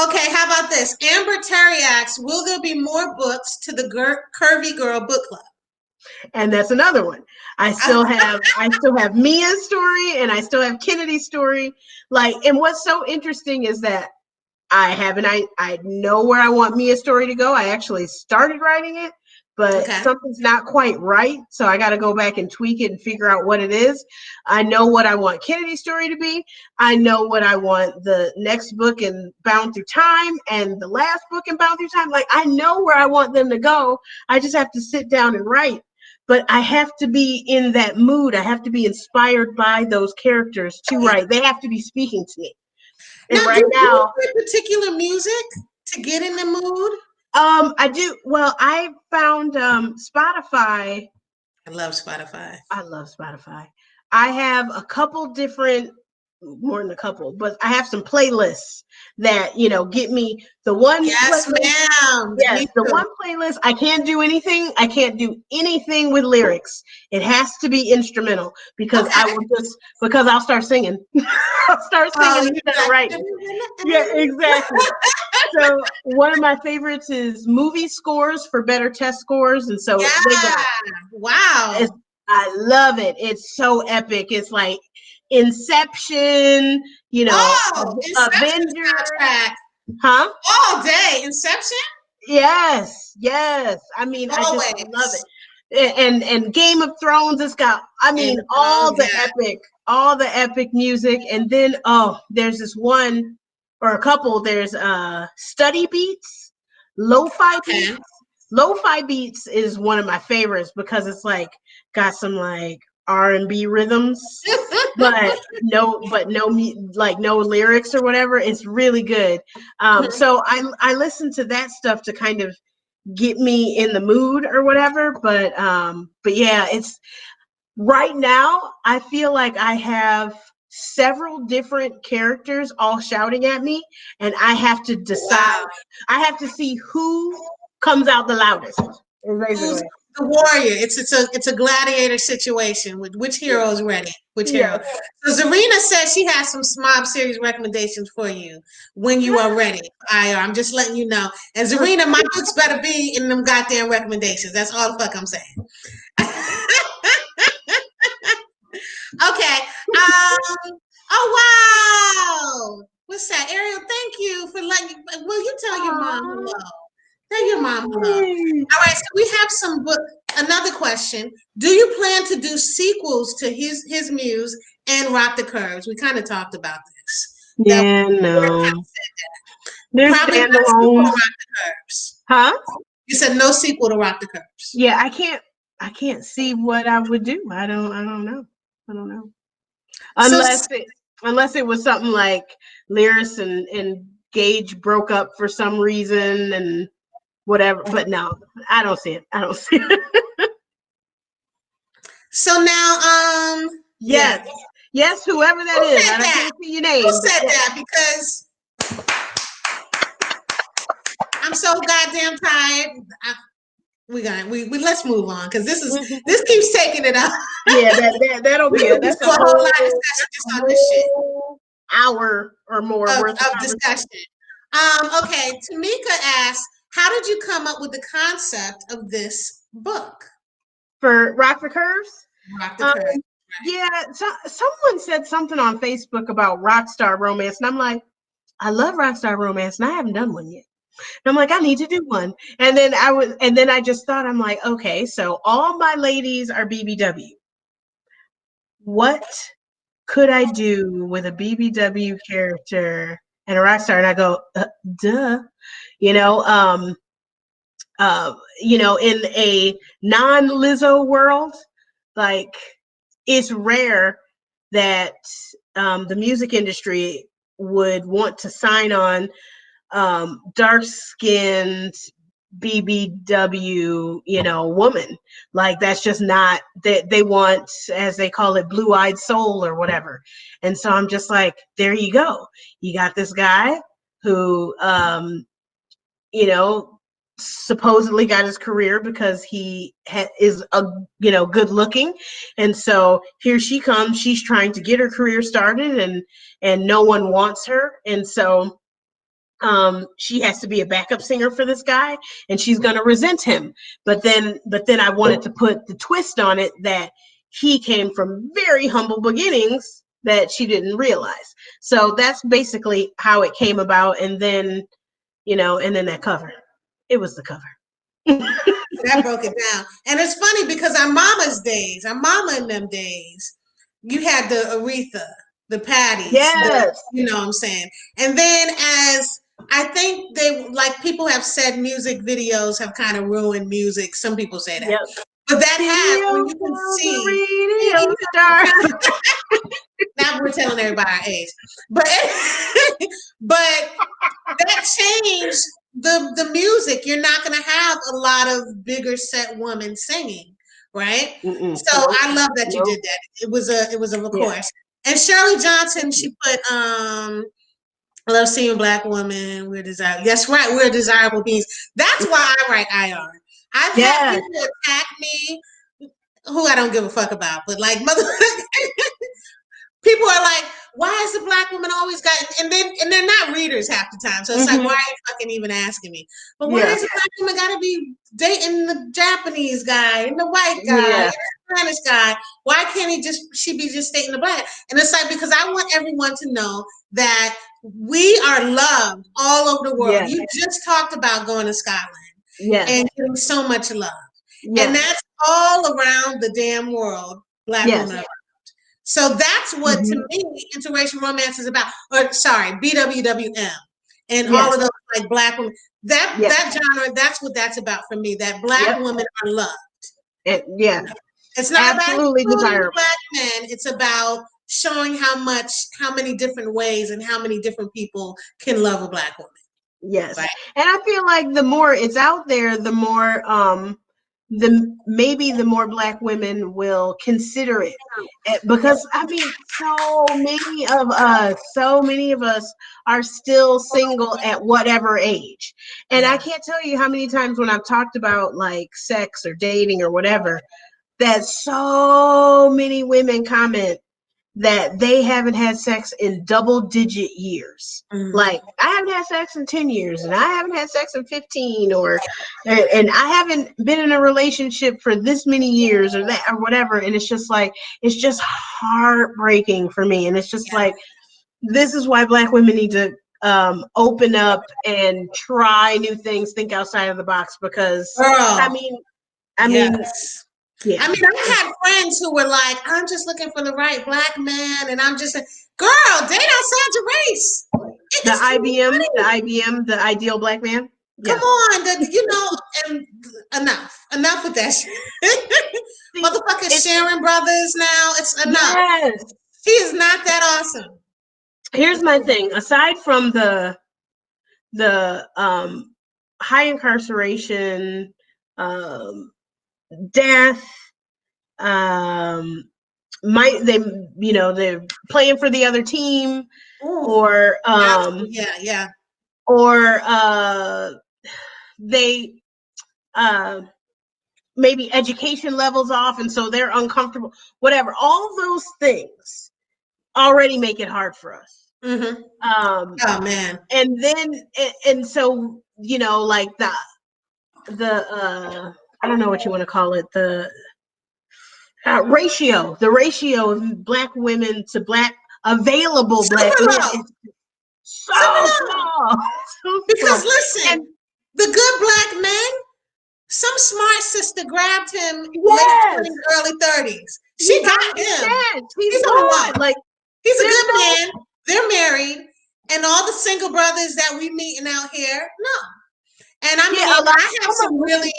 Okay, how about this? Amber Terry asks, will there be more books to the Curvy Girl Book Club? And that's another one. I still have Mia's story and I still have Kennedy's story. Like, and what's so interesting is that I know where I want Mia's story to go. I actually started writing it, but Okay. something's not quite right. So I got to go back and tweak it and figure out what it is. I know what I want Kennedy's story to be. I know what I want the next book in Bound Through Time and the last book in Bound Through Time. Like, I know where I want them to go. I just have to sit down and write. But I have to be in that mood. I have to be inspired by those characters to write. They have to be speaking to me. And Now, do right you now, play particular music to get in the mood? I do. Well, I found Spotify. I love Spotify. I love Spotify. I have a couple different, more than a couple, but I have some playlists that, get me the one Yes, playlist. ma'am. Yes, Me the too. one playlist. I can't do anything. I can't do anything with lyrics. It has to be instrumental Okay. because I'll start singing. I'll start Oh, singing you'd be instead of like, writing. Yeah, exactly. So one of my favorites is movie scores for better test scores, and so they yeah. got. Wow. I love it. It's so epic. It's like Inception, Oh, Inception Avengers, soundtrack huh? all day. Inception? Yes, yes. I mean, I just love Always. it. And Game of Thrones, it's got, I Game mean, of Thrones, yeah. all the epic music. And then there's this one or a couple, there's study beats, lo-fi beats. Okay. Lo-fi beats is one of my favorites because it's like got some like R&B rhythms, but no lyrics or whatever. It's really good. So I listen to that stuff to kind of get me in the mood or whatever. But yeah, it's right now I feel like I have several different characters all shouting at me, and I have to decide. Wow. I have to see who comes out the loudest. Who's Basically, the warrior? It's a gladiator situation with which hero is ready. Which hero? yes. So Zarina says she has some Smob series recommendations for you when you are ready. I'm just letting you know. And Zarina, my books better be in them goddamn recommendations. That's all the fuck I'm saying. Okay. Oh wow. What's that, Ariel? Thank you for letting. Will you tell your mom hello? Tell your mom hello. All right. So we have some book. Another question: do you plan to do sequels to his muse and Rock the Curves? We kind of talked about this. That Yeah, no. They're probably not sequel to standalones. Rock the Curves. Huh? You said no sequel to Rock the Curves. Yeah, I can't see what I would do. I don't know. I don't know. So Unless it was something like Lyris and Gage broke up for some reason and whatever. But no, I don't see it. I don't see it. So now, yeah. Yes, whoever that Who is. said I that? can't see your Who name, but said yeah. that? Because I'm so goddamn tired. We let's move on because this keeps taking it up. Yeah, that'll We be could just that's do a whole lot of discussion just a on this shit whole hour or more worth of of conversation. discussion. Okay, Tamika asks, how did you come up with the concept of this book? For Rock the Curves? Rock the Curve. Yeah, someone said something on Facebook about Rockstar Romance, and I'm like, I love Rockstar Romance, and I haven't done one yet. And I'm like, I need to do one. And then I just thought, I'm like, okay, so all my ladies are BBW. What could I do with a BBW character and a rock star? And I go, duh, you know, in a non-Lizzo world, like it's rare that the music industry would want to sign on dark-skinned BBW, woman. Like that's just not that they want, as they call it, blue-eyed soul or whatever. And so I'm just like, there you go. You got this guy who, supposedly got his career because he is good looking, and so here she comes. She's trying to get her career started, and no one wants her, and so she has to be a backup singer for this guy, and she's going to resent him. But then I wanted to put the twist on it that he came from very humble beginnings that she didn't realize. So that's basically how it came about. And then that cover, it was the cover. That broke it down. And it's funny because our mama in them days, you had the Aretha, the Patties, Yes. you know what I'm saying? And then as I think they, like, people have said music videos have kind of ruined music. Some people say that. Yep. But that has, when Radio you can the see, radio star. now we're telling everybody our age. But but that changed the music. You're not going to have a lot of bigger set women singing, right? Mm-mm. So Nope. I love that you Nope. did that. It was of Yeah. course. And Shirley Johnson, she put I love seeing black women. We're desirable. That's right. We're desirable beings. That's why I write IR. I've had Yes. people attack me who I don't give a fuck about, but like mother people are like, why is the black woman always got, and they're not readers half the time. So it's like, Mm-hmm. why are you fucking even asking me? But why Yeah. is the black woman gotta be dating the Japanese guy and the white guy Yeah. and the Spanish guy? Why can't she be just dating the black? And it's like, because I want everyone to know that we are loved all over the world. Yeah. You just talked about going to Scotland Yes. and getting so much love. And Yes. that's all around the damn world. Black Yes. women are. So that's what, to Mm-hmm. me, interracial romance is about. Or sorry, BWWM and all Yes. of those, like, black women. That Yes. that genre, that's what that's about for me. That black Yep. women are loved. Yeah. It's not about Absolutely including the desirable. black men. It's about showing how many different ways and how many different people can love a black woman. Yes. Right. And I feel like the more it's out there, the more the more black women will consider it. Because I mean, so many of us are still single at whatever age. And I Yeah. can't tell you how many times when I've talked about like sex or dating or whatever, that so many women comment that they haven't had sex in double-digit years. Mm-hmm. Like, I haven't had sex in 10 years, and I haven't had sex in 15, and I haven't been in a relationship for this many years or that or whatever. And it's just like, it's just heartbreaking for me. And it's just like, this is why black women need to open up and try new things, think outside of the box, because I Girl. mean, Yes. yeah. I mean, I've had friends who were like, I'm just looking for the right black man. And I'm just, girl, date outside your race. The It's IBM, the funny. IBM, the ideal black man. Come Yeah. on. And enough with that shit. See, Motherfucking it's Sharon Brothers now. It's enough. yes. She is not that awesome. Here's my thing. Aside from the high incarceration, death, they, they're playing for the other team, Ooh, or yeah. or they maybe education levels off, and so they're uncomfortable. Whatever, all of those things already make it hard for us. Mm-hmm. Oh man. And then and so like the I don't know what you want to call it, the ratio of black women to available black Super men low. is so Super low. small. So Because small. listen, And the good black men, some smart sister grabbed him late yes, 20s, early 30s. She he's got already him. snatched. He's He's on the gone. wall. Like He's a there's good no man. They're married. And all the single brothers that we meeting out here, no. And I yeah, mean, a lot I have of them some are really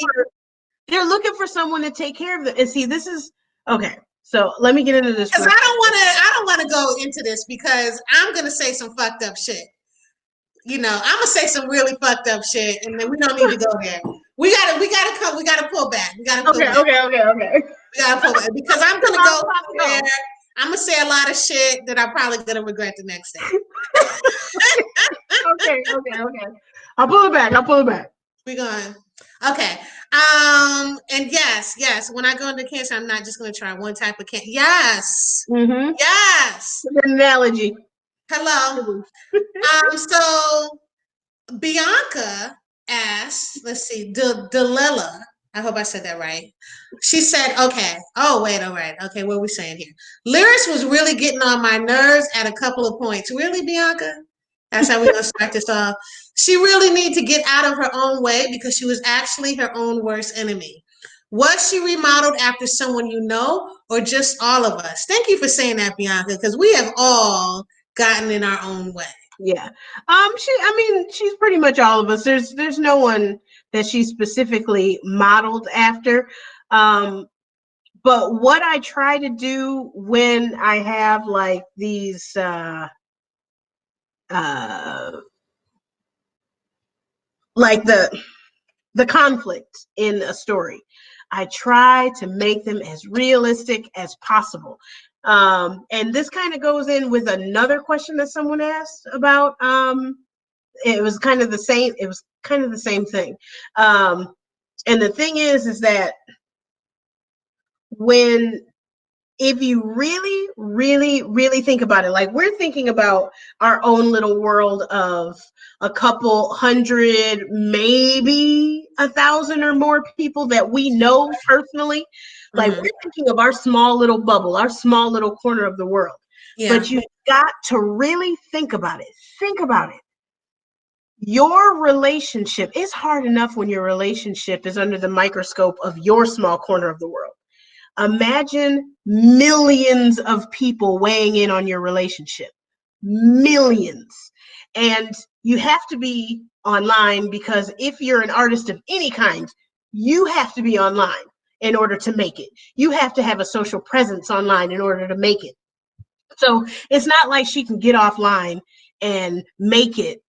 they're looking for someone to take care of them. And see, this is okay. So let me get into this because real quick. I don't wanna go into this because I'm gonna say some fucked up shit. I'm gonna say some really fucked up shit, and then we don't need to go there. We gotta pull back. We gotta pull Okay, back. okay. We gotta pull back because I'm That's gonna where I'm go about to there. go. I'm gonna say a lot of shit that I'm probably gonna regret the next day. Okay. I'll pull it back. We going. Okay. And yes. When I go into cancer, I'm not just gonna try one type of cancer. Yes. Mm-hmm. Yes. An analogy. Hello. So Bianca asked, let's see, Delilah. I hope I said that right. She said, okay. Oh, wait, all right. Okay, what are we saying here? Lyris was really getting on my nerves at a couple of points. Really, Bianca? That's how we're going to start this off. She really needed to get out of her own way because she was actually her own worst enemy. Was she remodeled after someone you know, or just all of us? Thank you for saying that, Bianca, because we have all gotten in our own way. Yeah. She's pretty much all of us. There's no one that she specifically modeled after. But what I try to do when I have like these like the conflict in a story, I try to make them as realistic as possible. And this kind of goes in with another question that someone asked about. It was kind of the same. It was kind of the same thing. And the thing is that when if you really, really, really think about it, like we're thinking about our own little world of a couple hundred, maybe 1,000 or more people that we know personally. Like Mm-hmm. we're thinking of our small little bubble, our small little corner of the world. Yeah. But you've got to really think about it. Think about it. Your relationship is hard enough when your relationship is under the microscope of your small corner of the world. Imagine millions of people weighing in on your relationship. Millions. And you have to be online because if you're an artist of any kind, you have to be online in order to make it. You have to have a social presence online in order to make it. So it's not like she can get offline and make it.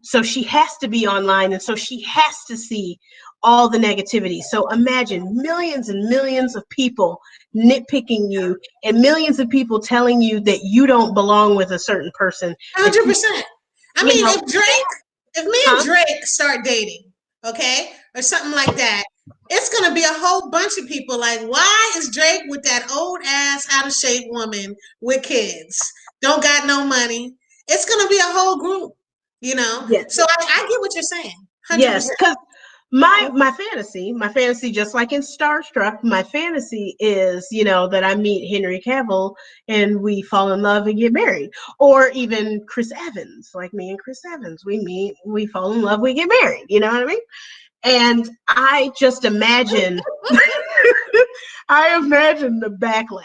So she has to be online, and so she has to see all the negativity. So imagine millions and millions of people nitpicking you, and millions of people telling you that you don't belong with a certain person. That 100%. I you mean, know, if me and huh? Drake start dating, okay, or something like that, it's gonna be a whole bunch of people like, why is Drake with that old ass, out of shape woman with kids? Don't got no money. It's gonna be a whole group. Yes, So I get what you're saying, yes, 100%. because my fantasy, just like in Starstruck, my fantasy is, that I meet Henry Cavill and we fall in love and get married. Or even Chris Evans, like me and Chris Evans. We meet, we fall in love, we get married. You know what I mean? And I just imagine I imagine the backlash.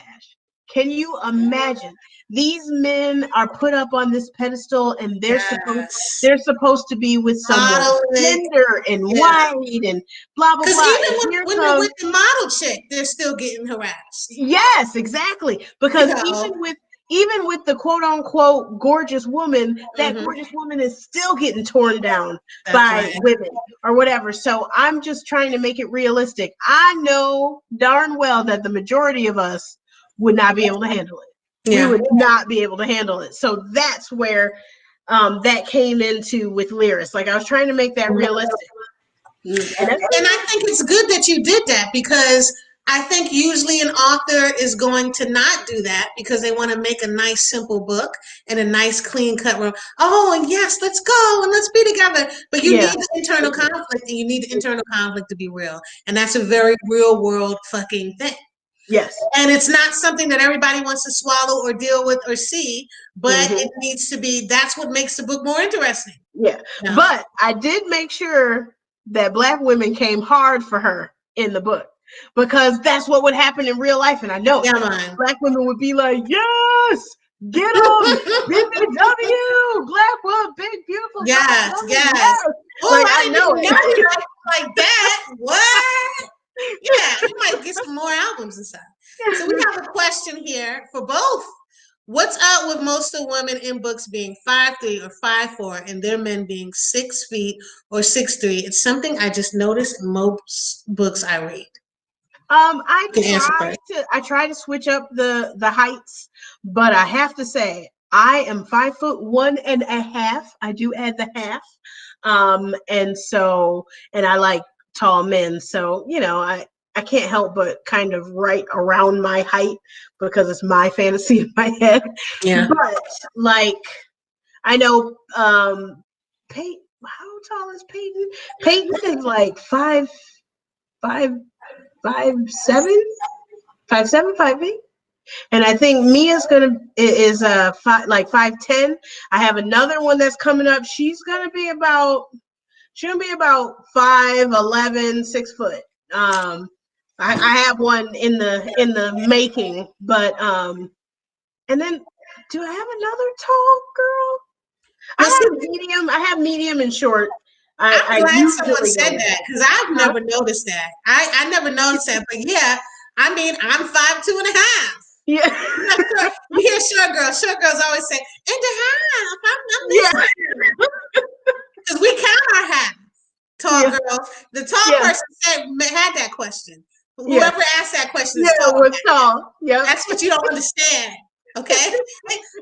Can you imagine? These men are put up on this pedestal and Yes. they're supposed to be with someone Modeling. slender and Yeah. white and blah blah Because blah. even And here when they're comes with the model chick, they're still getting harassed. yes, exactly. You Because know. even with the quote unquote gorgeous woman, that Mm-hmm. gorgeous woman is still getting torn down That's by right. women or whatever. So I'm just trying to make it realistic. I know darn well that the majority of us would not be able to handle it. We Yeah. would not be able to handle it. So that's where that came into with Lyris. Like I was trying to make that realistic. And that's And I think it's good that you did that, because I think usually an author is going to not do that because they want to make a nice, simple book and a nice, clean cut room. Oh, and yes, let's go and let's be together. But you yeah. need the internal conflict, and you need the internal conflict to be real. And that's a very real world fucking thing. Yes. And it's not something that everybody wants to swallow or deal with or see, but Mm-hmm. it needs to be, that's what makes the book more interesting. Yeah. No. But I did make sure that Black women came hard for her in the book because that's what would happen in real life. And I know it. Yeah, man. Black women would be like, yes, get them, BBW, Black woman, big, beautiful, strong Yes, woman, yes. yes. Oh, Like, I I didn't know even know it. you like that. What? Yeah, you might get some more albums and stuff. So we have a question here for both. What's up with most of the women in books being 5'3" or 5'4", and their men being 6 feet or 6'3"? It's something I just noticed in most books I read. I You can answer first. try to switch up the heights, but I have to say I am 5'1.5". I do add the half, and so and I like tall men, so I can't help but kind of write around my height because it's my fantasy in my head. Yeah. But like I know, Peyton. How tall is Peyton? Peyton is like 5'5", 5'7", 5'7", 5'8". And I think Mia's is 5'10". I have another one that's coming up. She's gonna be about 5'11", 6 foot. I have one in the making, but and then do I have another tall girl? Well, see, I have medium and short. I'm I glad someone usually said go. that, because I've Huh? never noticed that. I never noticed that. But yeah, I mean, I'm 5'2.5". Yeah. You hear short girls. Short girls always say, "And the half, I'm Yeah. this," because we count our half. Tall Yeah. girls. The tall Yeah. person had that question. Yeah. Whoever asked that question Yeah. is tall. We're tall. Yep. That's what you don't understand. Okay,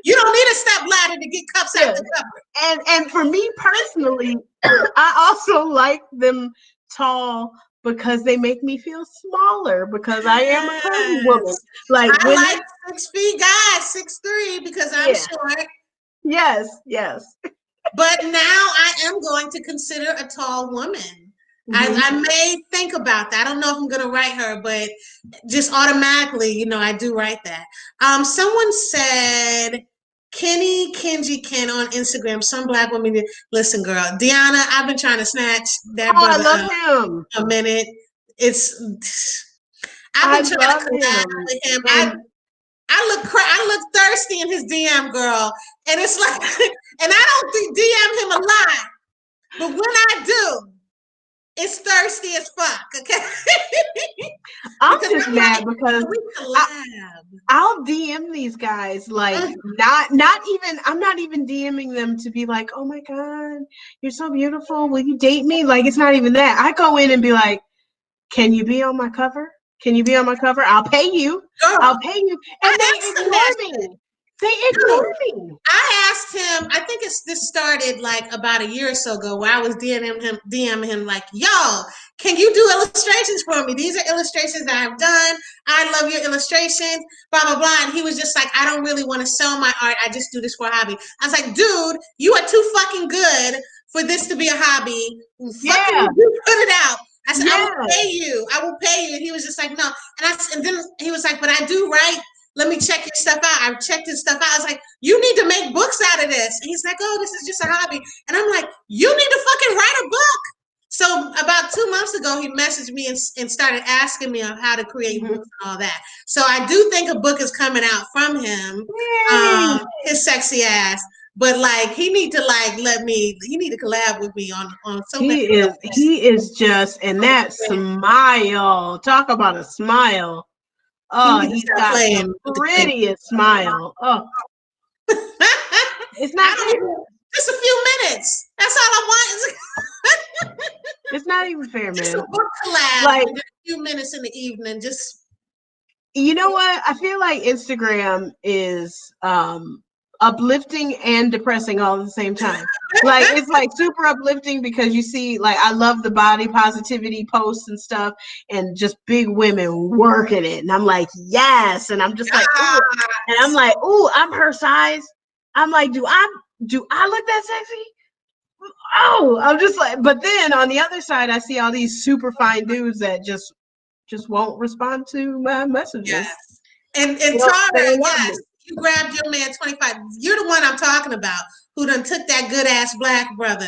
you don't need a step ladder to get cups out Yeah. the cupboard. And for me personally, I also like them tall because they make me feel smaller because I am a curvy woman. Yes. Like I when like 6 feet guys, 6'3", because I'm yeah. short. Yes. Yes. But now I am going to consider a tall woman. Mm-hmm. I may think about that. I don't know if I'm going to write her, but just automatically, I do write that. Someone said Kenji Ken on Instagram. Some Black woman. Listen, girl, Deanna, I've been trying to snatch that Oh, I brother love up him. a minute. It's I've I been trying to love collab him. with him. And I look thirsty in his DM, girl, and it's like, and I don't DM him a lot, but when I do, it's thirsty as fuck. Okay, I'm because just I'm like, mad because can we collab? I'll DM these guys like not even I'm not even DMing them to be like, oh my God, you're so beautiful. Will you date me? Like it's not even that. I go in and be like, can you be on my cover? Can you be on my cover? I'll pay you. Girl, I'll pay you. And I they asked him that ignore shit. me. They Dude, ignore me. I asked him, I think this started like about a year or so ago, where I was DMing him like, yo, can you do illustrations for me? These are illustrations that I've done. I love your illustrations, blah, blah, blah. And he was just like, I don't really want to sell my art. I just do this for a hobby. I was like, dude, you are too fucking good for this to be a hobby. Fucking Yeah. you put it out. I said, I will Yeah. pay you. I will pay you. And he was just like, no. And then he was like, but I do write. Let me check your stuff out. I checked his stuff out. I was like, you need to make books out of this. And he's like, oh, this is just a hobby. And I'm like, you need to fucking write a book. So about 2 months ago, he messaged me and started asking me on how to create books and all that. So I do think a book is coming out from him, Yay. his sexy ass. But like, he need to collab with me on so many levels. He is just, and that smile, talk about a smile. Oh, He he's start got playing the with the thing. prettiest smile. Oh, it's not I don't fair. even, just a few minutes. That's all I want. It's not even fair, Just a man. book collab Like, and just a few minutes in the evening. Just you know what? I feel like Instagram is uplifting and depressing all at the same time. Like, it's like super uplifting because you see, like, I love the body positivity posts and stuff, and just big women working it. And I'm like, yes. And I'm just like, ooh. And I'm like, ooh, I'm her size. I'm like, do I look that sexy? Oh, I'm just like, but then on the other side, I see all these super fine dudes that just won't respond to my messages. yes. And They Tara, don't want yes, me. you grabbed your man 25. You're the one I'm talking about who done took that good ass black brother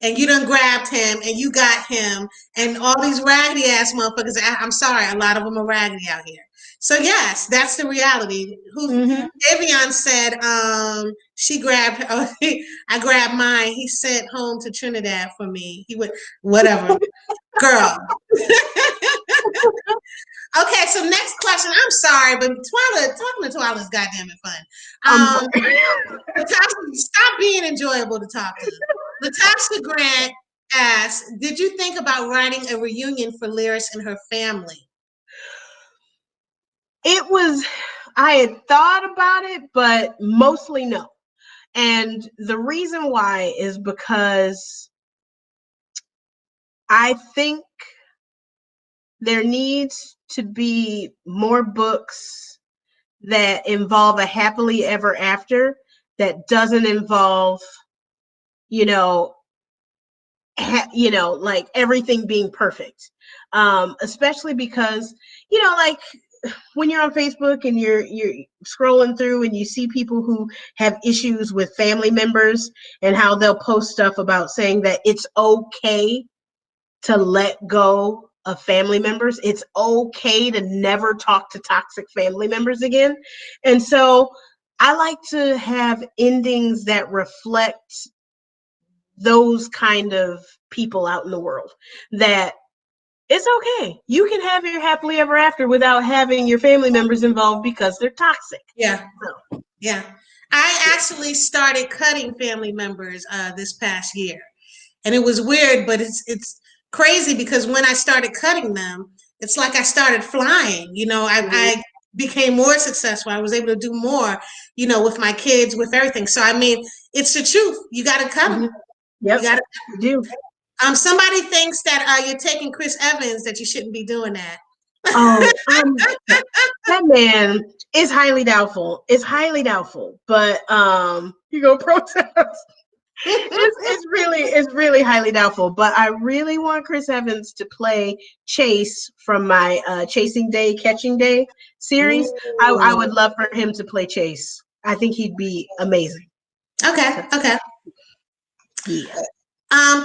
and you done grabbed him and you got him and all these raggedy ass motherfuckers. I'm sorry, a lot of them are raggedy out here. So yes, that's the reality. Who Mm-hmm. Avion said, she grabbed I grabbed mine. He sent home to Trinidad for me. He would whatever. Girl. Okay, so next question. I'm sorry, but Twyla, talking to Twyla is goddamn it fun. I'm sorry. Natasha, stop being enjoyable to talk to. Natasha Grant asks, did you think about writing a reunion for Lyris and her family? I had thought about it, but mostly no. And the reason why is because I think there needs to be more books that involve a happily ever after that doesn't involve, you know, like everything being perfect. Especially because, like when you're on Facebook and you're scrolling through and you see people who have issues with family members and how they'll post stuff about saying that it's okay to let go of family members. It's okay to never talk to toxic family members again. And so I like to have endings that reflect those kind of people out in the world, that it's okay. You can have your happily ever after without having your family members involved because they're toxic. Yeah. So, Yeah. I actually started cutting family members this past year. And it was weird, but it's crazy because when I started cutting them, it's like I started flying. I became more successful. I was able to do more, with my kids, with everything. So I mean, it's the truth. You got to cut them. You Yep, got to. you do. Somebody thinks that you're taking Chris Evans, that you shouldn't be doing that. Oh, that man is highly doubtful. It's highly doubtful, but you go protest. It's really highly doubtful. But I really want Chris Evans to play Chase from my Chasing Day, Catching Day series. I would love for him to play Chase. I think he'd be amazing. Okay. So, Okay. yeah.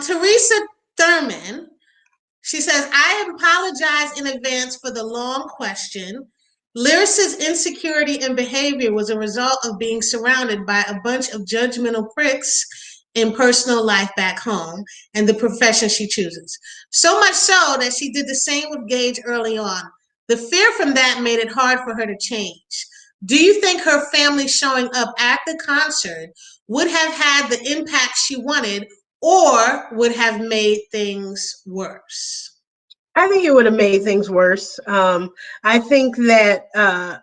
Teresa Thurman. She says, I apologize in advance for the long question. Lyris's insecurity and behavior was a result of being surrounded by a bunch of judgmental pricks in personal life back home and the profession she chooses. So much so that she did the same with Gage early on. The fear from that made it hard for her to change. Do you think her family showing up at the concert would have had the impact she wanted, or would have made things worse? I think it would have made things worse. I think that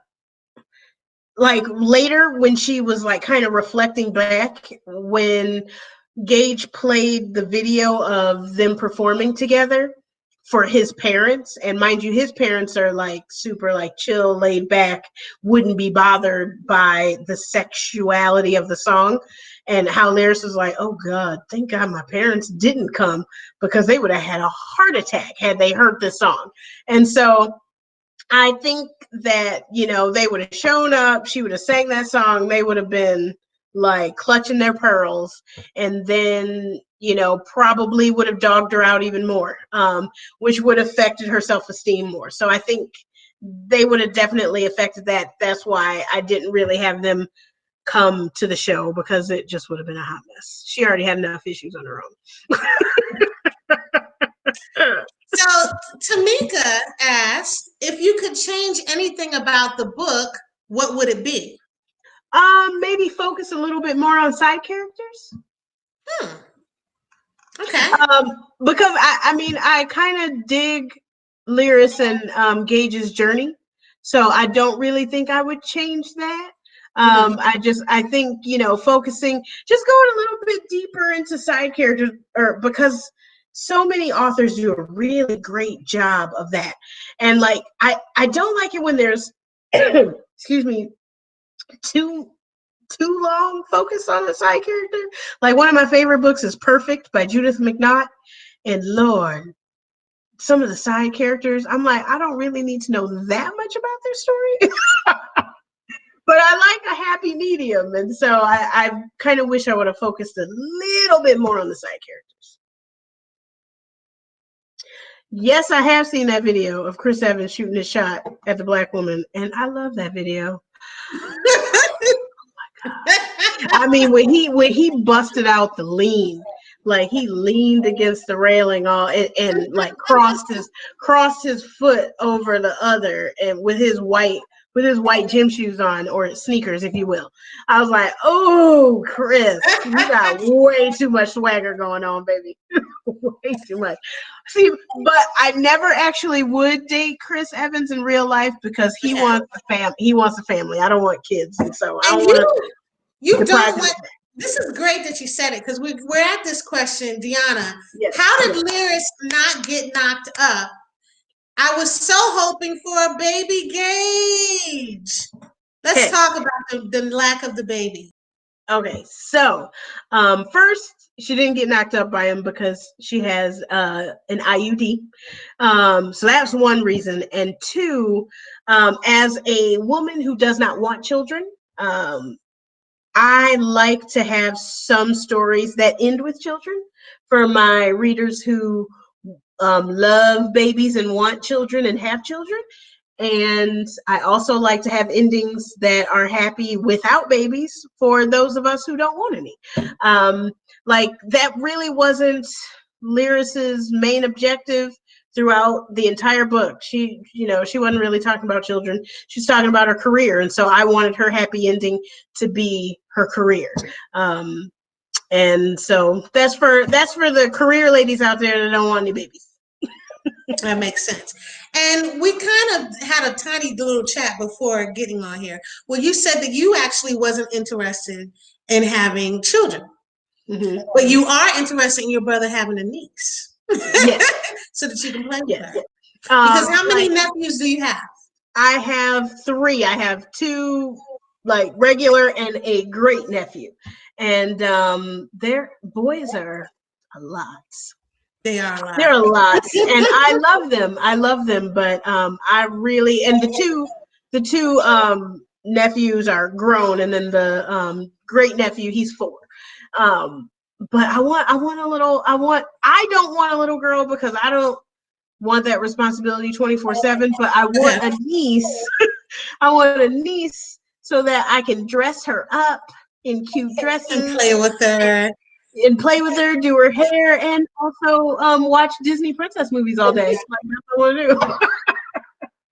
like later when she was like kind of reflecting back when Gage played the video of them performing together for his parents, and mind you, his parents are like super like chill, laid back, wouldn't be bothered by the sexuality of the song. And how Lyris was like, oh God, thank God my parents didn't come because they would have had a heart attack had they heard this song. And so I think that, they would have shown up, she would have sang that song, they would have been like clutching their pearls, and then, probably would have dogged her out even more, which would have affected her self-esteem more. So I think they would have definitely affected that. That's why I didn't really have them come to the show, because it just would have been a hot mess. She already had enough issues on her own. So Tamika asked, if you could change anything about the book, what would it be? Maybe focus a little bit more on side characters. Okay. Because I mean, I kind of dig Lyris and Gage's journey, so I don't really think I would change that. I think, you know, focusing, just going a little bit deeper into side characters, or because so many authors do a really great job of that. And like, I don't like it when there's, excuse me, too long focus on the side character. Like, one of my favorite books is Perfect by Judith McNaught. And Lord, some of the side characters, I'm like, I don't really need to know that much about their story. But I like a happy medium. And so I kind of wish I would have focused a little bit more on the side characters. Yes, I have seen that video of Chris Evans shooting his shot at the black woman. And I love that video. I mean, when he busted out the lean, like he leaned against the railing all and like crossed his foot over the other, and with his white gym shoes on, or sneakers, if you will. I was like, oh, Chris, you got way too much swagger going on, baby. Way too much. See, but I never actually would date Chris Evans in real life because he wants a family. I don't want kids, and so I don't want to. You don't want. This is great that you said it, because we're at this question, Deanna. Yes. How did Lyris not get knocked up? I was so hoping for a baby Gage. Let's talk about the lack of the baby. Okay, so first, she didn't get knocked up by him because she has an IUD. So that's one reason. And two, as a woman who does not want children, I like to have some stories that end with children for my readers who love babies and want children and have children. And I also like to have endings that are happy without babies for those of us who don't want any. Like, that really wasn't Lyris's main objective throughout the entire book. She wasn't really talking about children. She's talking about her career. And so I wanted her happy ending to be her career. And so that's for the career ladies out there that don't want any babies. That makes sense. And we kind of had a tiny little chat before getting on here. Well, you said that you actually wasn't interested in having children, but you are interested in your brother having a niece. Yes. So that you can play with her. Because how many nephews do you have? I have 3. I have 2 like regular and a great nephew. And their boys are a lot. They are a lot. They're a lot. And I love them. But I really, and the two nephews are grown, and then the great nephew, he's 4. But I don't want a little girl because I don't want that responsibility 24/7, but I want a niece. I want a niece so that I can dress her up in cute dresses and play with her, do her hair, and also watch Disney princess movies all day. Like, that's what I want to do.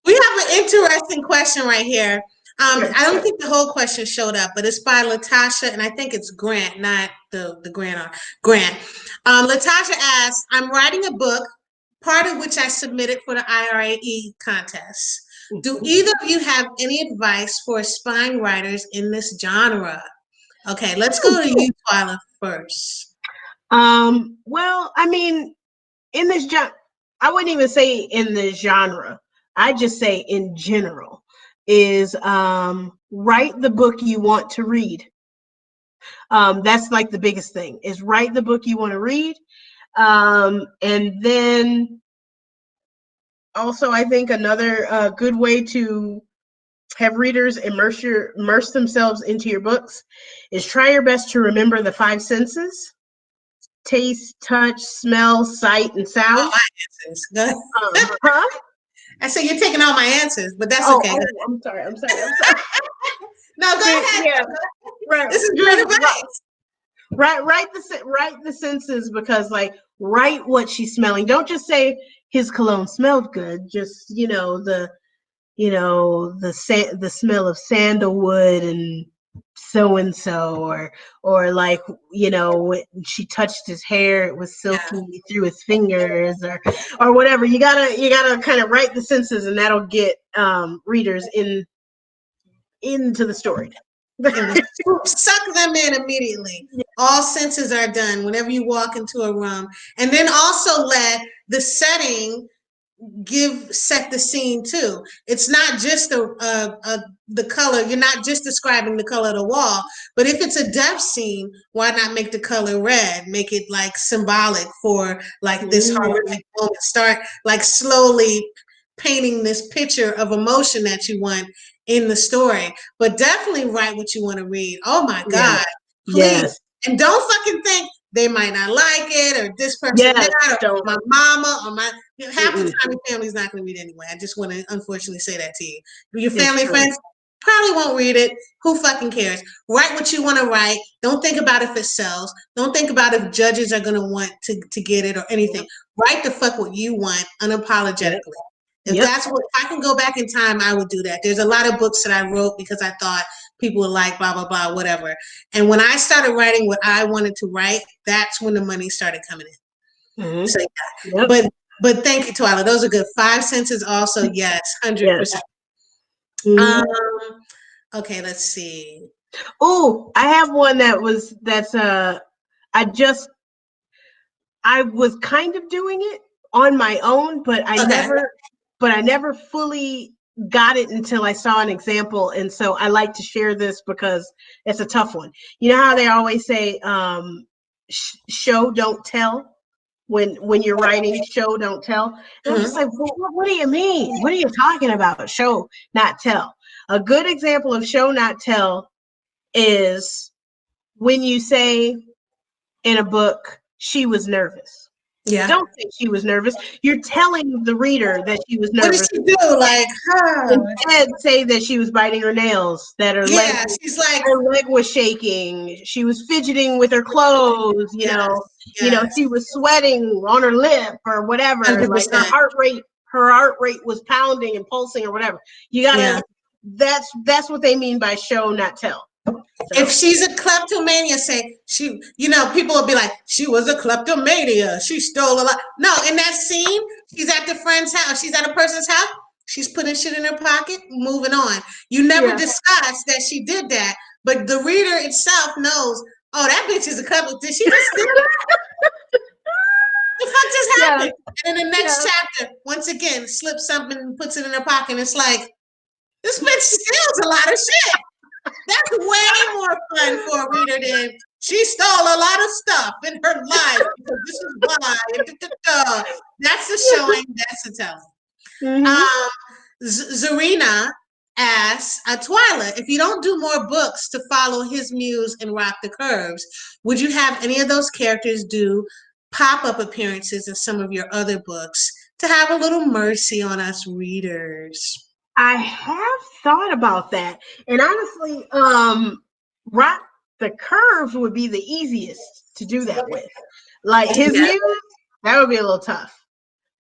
We have an interesting question right here. I don't think the whole question showed up, but it's by Latasha, and I think it's Grant, not the Grant. Latasha asks, I'm writing a book, part of which I submitted for the IRAE contest. Do either of you have any advice for aspiring writers in this genre? Okay, let's go to you, Twyla, first. Well, I mean, in this genre, I wouldn't even say in the genre. I just say in general is write the book you want to read. That's like the biggest thing, is write the book you want to read. And then also, I think another good way to have readers immerse themselves into your books is try your best to remember the 5 senses: taste, touch, smell, sight, and sound. Oh, my answers. Go ahead. I said you're taking all my answers, but that's okay. Oh, I'm sorry. No, go ahead. Yeah. Right. This is great advice. Write the senses, because like write what she's smelling. Don't just say his cologne smelled good. Just, the smell of sandalwood and so and so, or like, when she touched his hair, it was silky through his fingers, or whatever. You gotta kind of write the senses, and that'll get readers into the story. Suck them in immediately. All senses are done whenever you walk into a room, and then also let the setting set the scene too. It's not just the color. You're not just describing the color of the wall, but if it's a death scene, why not make the color red? Make it like symbolic for like this horrific moment. Start like slowly painting this picture of emotion that you want in the story, but definitely write what you want to read. Oh my God, please. Yes. And don't fucking think they might not like it, or this person Yes, or my mama, or half the Mm-mm. time your family's not going to read anyway. I just want to unfortunately say that to you. Your It's family, true. friends probably won't read it. Who fucking cares? Write what you want to write. Don't think about if it sells. Don't think about if judges are going to want to get it or anything. Write the fuck what you want unapologetically. If that's what, if I can go back in time, I would do that. There's a lot of books that I wrote because I thought people would like blah, blah, blah, whatever. And when I started writing what I wanted to write, that's when the money started coming in. Mm-hmm. So, yeah. But thank you, Twyla. Those are good. 5 senses also, yes, 100%. Mm-hmm. Okay, let's see. Oh, I have one I was kind of doing it on my own, but I never fully got it until I saw an example. And so I like to share this because it's a tough one. You know how they always say, show, don't tell. When you're writing, show, don't tell. And I'm just like, well, what do you mean? What are you talking about? Show, not tell. A good example of show, not tell is when you say in a book, she was nervous. Yeah. Don't say she was nervous. You're telling the reader that she was nervous. What did she do? Like, instead, say that she was biting her nails, that her leg was shaking, she was fidgeting with her clothes, you know, she was sweating on her lip or whatever. 100%. Like her heart rate was pounding and pulsing or whatever. You gotta that's what they mean by show, not tell. So. If she's a kleptomania, say people will be like, she was a kleptomania. She stole a lot. No, in that scene, she's at the friend's house. She's at a person's house. She's putting shit in her pocket, moving on. You never discuss that she did that, but the reader itself knows, oh, that bitch is a klepto. Did she just steal it? The fuck just happened? And in the next chapter, once again, slips something and puts it in her pocket. And it's like, this bitch steals a lot of shit. That's way more fun for a reader than she stole a lot of stuff in her life because this is why. That's the showing. That's the telling. Zarina asks, Twyla, if you don't do more books to follow his muse and rock the curves, would you have any of those characters do pop-up appearances in some of your other books to have a little mercy on us readers? I have thought about that, and honestly, Rock the Curves would be the easiest to do that with. Like his muse, that would be a little tough.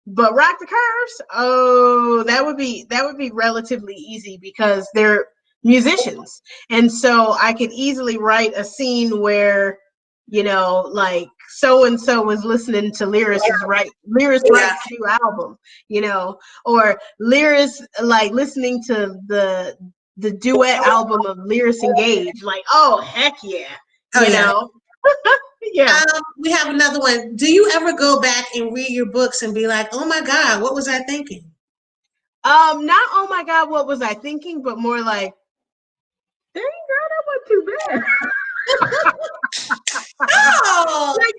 But Rock the Curves, oh, that would be relatively easy because they're musicians, and so I could easily write a scene where, like so and so was listening to Lyris write new album, or Lyris like listening to the duet album of Lyris and Gage, like, oh heck yeah, Yeah. We have another one. Do you ever go back and read your books and be like, oh my God, what was I thinking? Not oh my God, what was I thinking, but more like, dang girl, that wasn't too bad. Oh, like,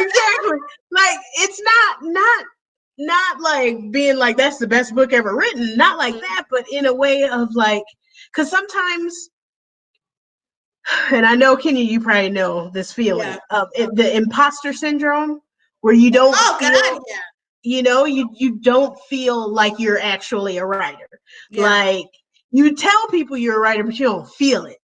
exactly. Like, it's not like being like that's the best book ever written, not like that, but in a way of like, because sometimes, and I know Kenya, you probably know this feeling of the imposter syndrome, where you don't you don't feel like you're actually a writer. Like, you tell people you're a writer, but you don't feel it.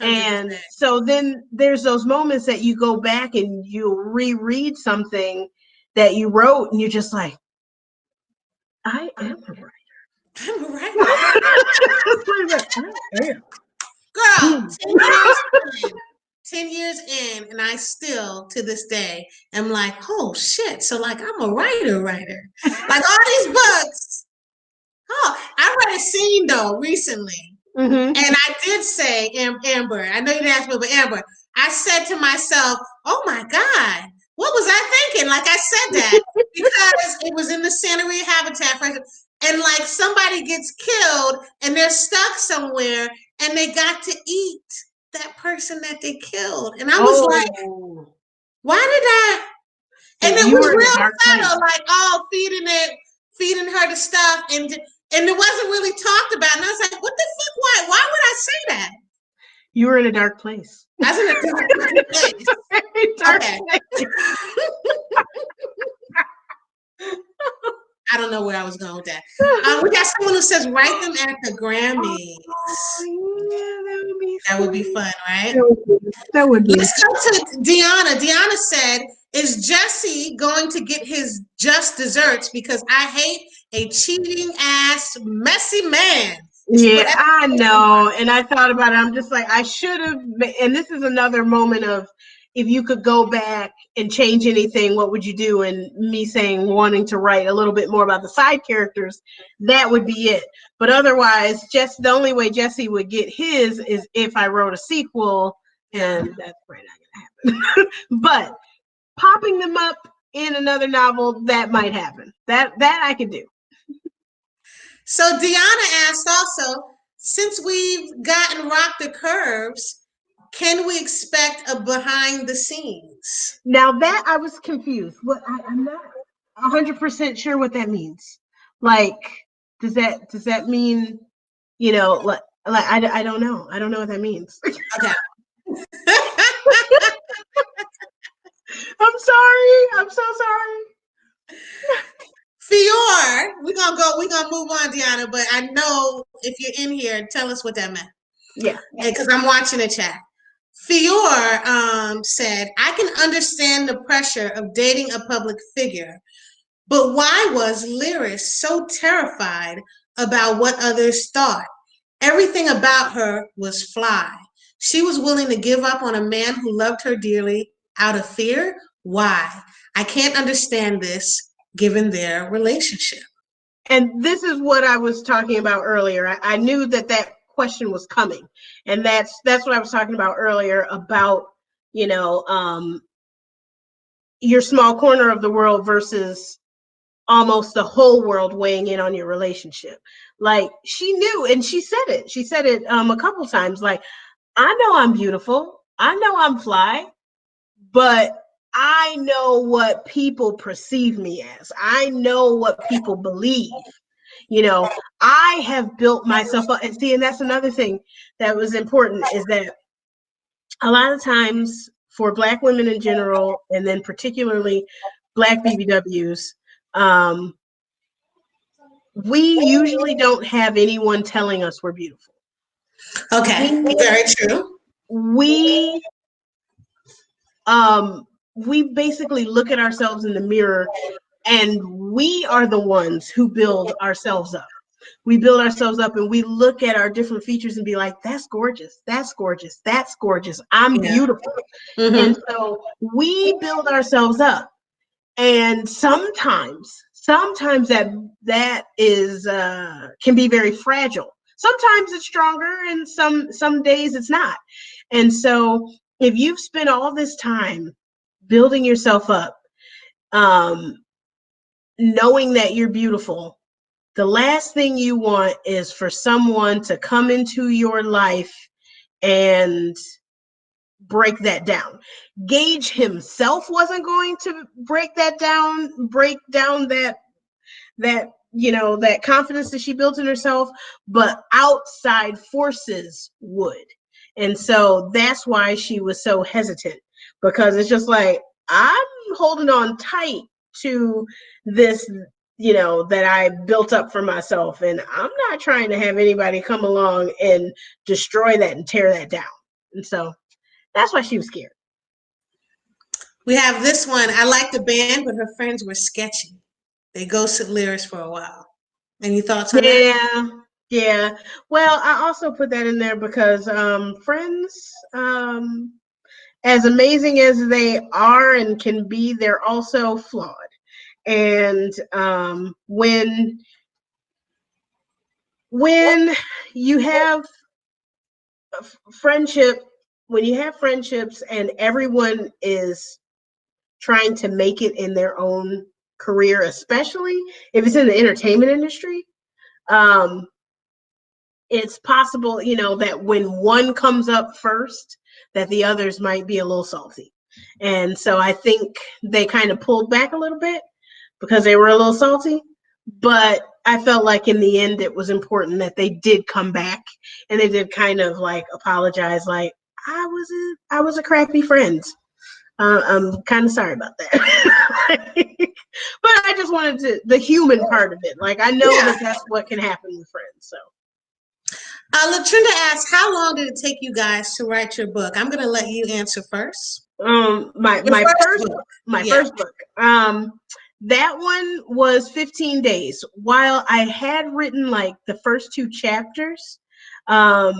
And 100%. so then there's those moments that you go back and you reread something that you wrote and you're just like, I am a writer. I'm a writer. I am. Girl, 10 years in, and I still to this day am like, oh shit. So like I'm a writer. Like all these books. Oh, I read a scene though recently. Mm-hmm. And I did say, Amber, I know you didn't ask me, but Amber, I said to myself, oh my God, what was I thinking? Like I said that because it was in the Santa Maria Habitat, and like somebody gets killed and they're stuck somewhere and they got to eat that person that they killed. And I was like, Oh, why did I? And yeah, it you was were in a real dark place. subtle, like, oh, feeding her the stuff. And it wasn't really talked about. And I was like, what the fuck? Why would I say that? You were in a dark place. I was in a dark place. Very dark Okay. place. I don't know where I was going with that. We got someone who says, write them at the Grammys. Oh, yeah, that would be That would be fun, right? That would be. Let's go to Deanna. Deanna said, is Jesse going to get his just desserts because I hate a cheating ass messy man? Yeah, I know. And I thought about it. I'm just like, I should have. And this is another moment of if you could go back and change anything, what would you do? And me saying wanting to write a little bit more about the side characters, that would be it. But otherwise, just the only way Jesse would get his is if I wrote a sequel, and that's probably not going to happen. But popping them up in another novel, that might happen. That I can do. So Deanna asked also, since we've gotten Rock the Curves, can we expect a behind the scenes? Now that I was confused. What I'm not 100% sure what that means. Like, does that mean, I don't know. I don't know what that means. Okay. I'm sorry. I'm so sorry. Fior, we're gonna move on, Deanna, but I know if you're in here, tell us what that meant. Yeah. Because I'm watching the chat. Fior said, I can understand the pressure of dating a public figure, but why was Lyris so terrified about what others thought? Everything about her was fly. She was willing to give up on a man who loved her dearly out of fear. Why? I can't understand this given their relationship. And this is what I was talking about earlier. I knew that question was coming, and that's what I was talking about earlier about your small corner of the world versus almost the whole world weighing in on your relationship. Like she knew, and she said it. She said it a couple times. Like, I know I'm beautiful. I know I'm fly, but I know what people perceive me as. I know what people believe. I have built myself up. And see, and that's another thing that was important is that a lot of times for Black women in general, and then particularly Black BBWs, we usually don't have anyone telling us we're beautiful. Okay, very true. We basically look at ourselves in the mirror, and we are the ones who build ourselves up. We build ourselves up and we look at our different features and be like, that's gorgeous, that's gorgeous, that's gorgeous, I'm beautiful. And so we build ourselves up. And sometimes that is can be very fragile. Sometimes it's stronger and some days it's not. And so if you've spent all this time building yourself up, knowing that you're beautiful, the last thing you want is for someone to come into your life and break that down. Gage himself wasn't going to break down that confidence that she built in herself, but outside forces would. And so that's why she was so hesitant, because it's just like, I'm holding on tight to this, that I built up for myself. And I'm not trying to have anybody come along and destroy that and tear that down. And so that's why she was scared. We have this one. I liked the band, but her friends were sketchy. They ghosted Lyris for a while. Any thoughts on that? Yeah. Well, I also put that in there because friends, as amazing as they are and can be, they're also flawed. And when you have friendship, when you have friendships and everyone is trying to make it in their own career, especially if it's in the entertainment industry, it's possible, that when one comes up first, that the others might be a little salty. And so I think they kind of pulled back a little bit because they were a little salty. But I felt like in the end, it was important that they did come back and they did kind of like apologize, like I was a crappy friend. I'm kind of sorry about that. But I just wanted the human part of it. Like, I know that that's what can happen with friends. So. Latrinda asks, how long did it take you guys to write your book? I'm going to let you answer first. My first book. That one was 15 days. While I had written like the first 2 chapters, I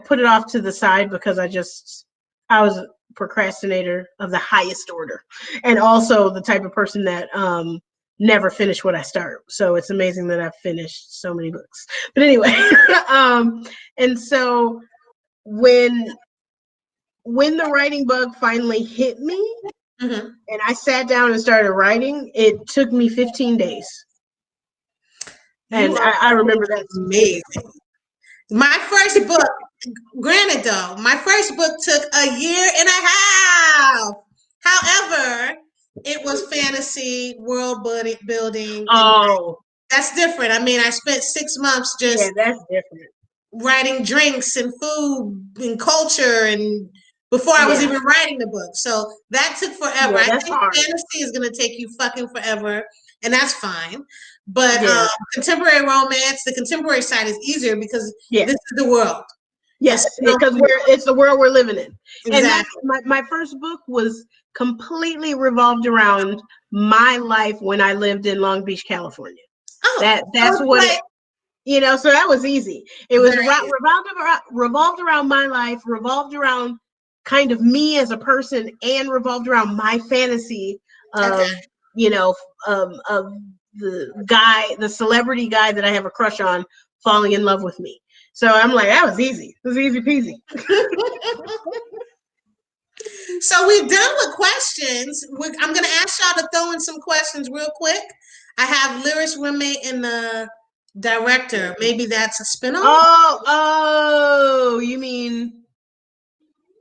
put it off to the side because I was a procrastinator of the highest order, and also the type of person that never finish what I start. So it's amazing that I've finished so many books. But anyway, and so when the writing bug finally hit me, and I sat down and started writing, it took me 15 days. And I remember that. Amazing. My first book, granted though, my first book took a year and a half. However, it was fantasy, world building. Oh. That's different. I mean, I spent 6 months just that's different. writing drinks and food and culture and before I was even writing the book. So that took forever. I think hard. fantasy is going to take you fucking forever, and that's fine. But contemporary romance, the contemporary side is easier because this is the world. Yes, because it's the world we're living in. Exactly. And that's my first book was completely revolved around my life when I lived in Long Beach, California. Oh, that's what it, so that was easy. It was revolved around my life, revolved around kind of me as a person, and revolved around my fantasy of, of the celebrity guy that I have a crush on falling in love with me. So I'm like, that was easy. It was easy peasy. So we're done with questions. I'm going to ask y'all to throw in some questions real quick. I have Lyris roommate and the director. Maybe that's a spinoff. Oh, you mean,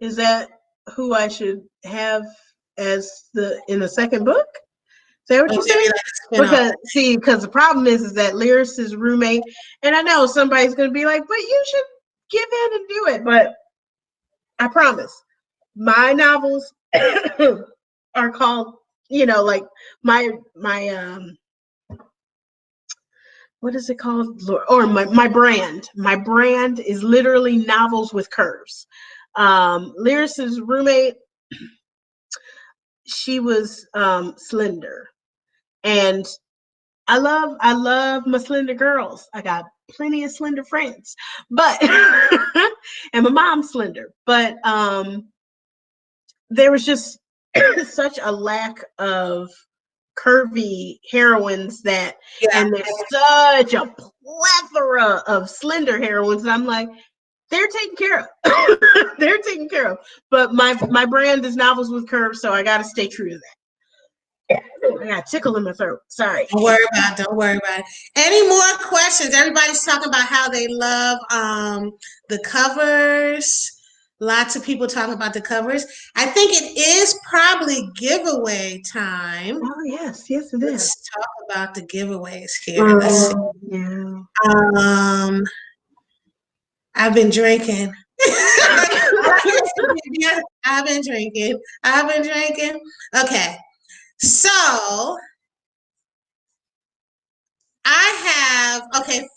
is that who I should have as in the second book? Is that what you said? Because the problem is that Lyris's roommate, and I know somebody's going to be like, but you should give in and do it. But I promise, my novels are called, like my what is it called? Or my brand. My brand is literally novels with curves. Lyris's roommate, she was slender, and I love my slender girls. I got plenty of slender friends, but and my mom's slender, but there was just such a lack of curvy heroines and there's such a plethora of slender heroines that I'm like, they're taken care of. They're taken care of. But my brand is novels with curves, so I got to stay true to that. I got a tickle in my throat. Sorry. Don't worry about it. Any more questions? Everybody's talking about how they love the covers. Lots of people talking about the covers. I think it is probably giveaway time. Oh, yes, it is. Let's talk about the giveaways here. Let's see. Yeah. I've been drinking. I've been drinking. Okay. So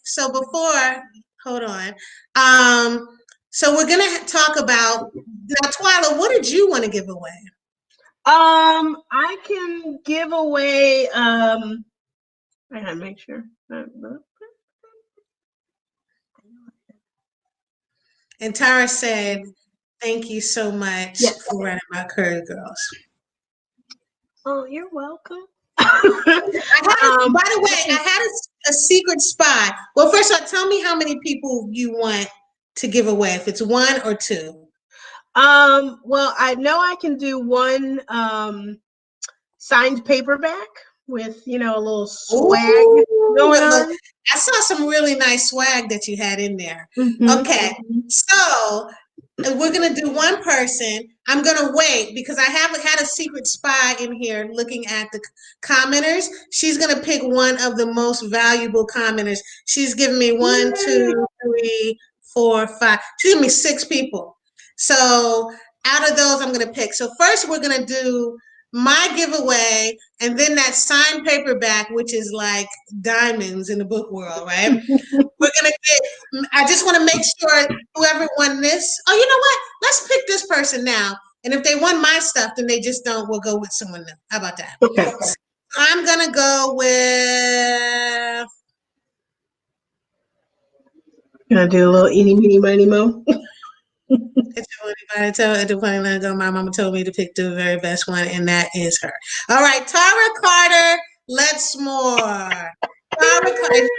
so before, hold on. So we're gonna talk about now, Twyla. What did you want to give away? I can give away. I gotta make sure. And Tara said, "Thank you so much for writing about Curry Girls." Oh, you're welcome. By the way, I had a secret spy. Well, first of all, tell me how many people you want to give away. If it's one or two. Well, I know I can do one signed paperback with, a little swag going on. I saw some really nice swag that you had in there. Mm-hmm. Okay, so we're gonna do one person. I'm gonna wait because I haven't had a secret spy in here looking at the commenters. She's gonna pick one of the most valuable commenters. She's given me 1, 2, 3, 4, 5. She's given me 6 people. So out of those, I'm gonna pick. So first, we're gonna do my giveaway, and then that signed paperback, which is like diamonds in the book world, right? We're gonna get. I just want to make sure whoever won this. Oh, you know what? Let's pick this person now. And if they won my stuff, then they just don't. We'll go with someone new. How about that? Okay. So I'm gonna go with. Gonna do a little eeny, meeny, miny, mo. My mama told me to pick the very best one, and that is her. All right, Tara Carter. Let's more. Tara Carter.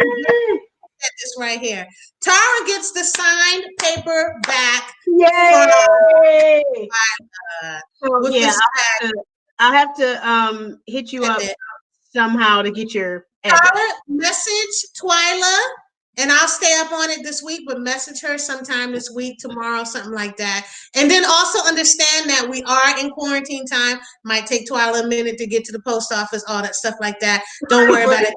This right here. Tara gets the signed paper back. Yay! With yeah, this I'll have to hit you up somehow to get your address. Tara, message Twyla, and I'll stay up on it this week, but message her sometime this week, tomorrow, something like that. And then also understand that we are in quarantine time. Might take Twyla a minute to get to the post office, all that stuff like that. Don't worry about it.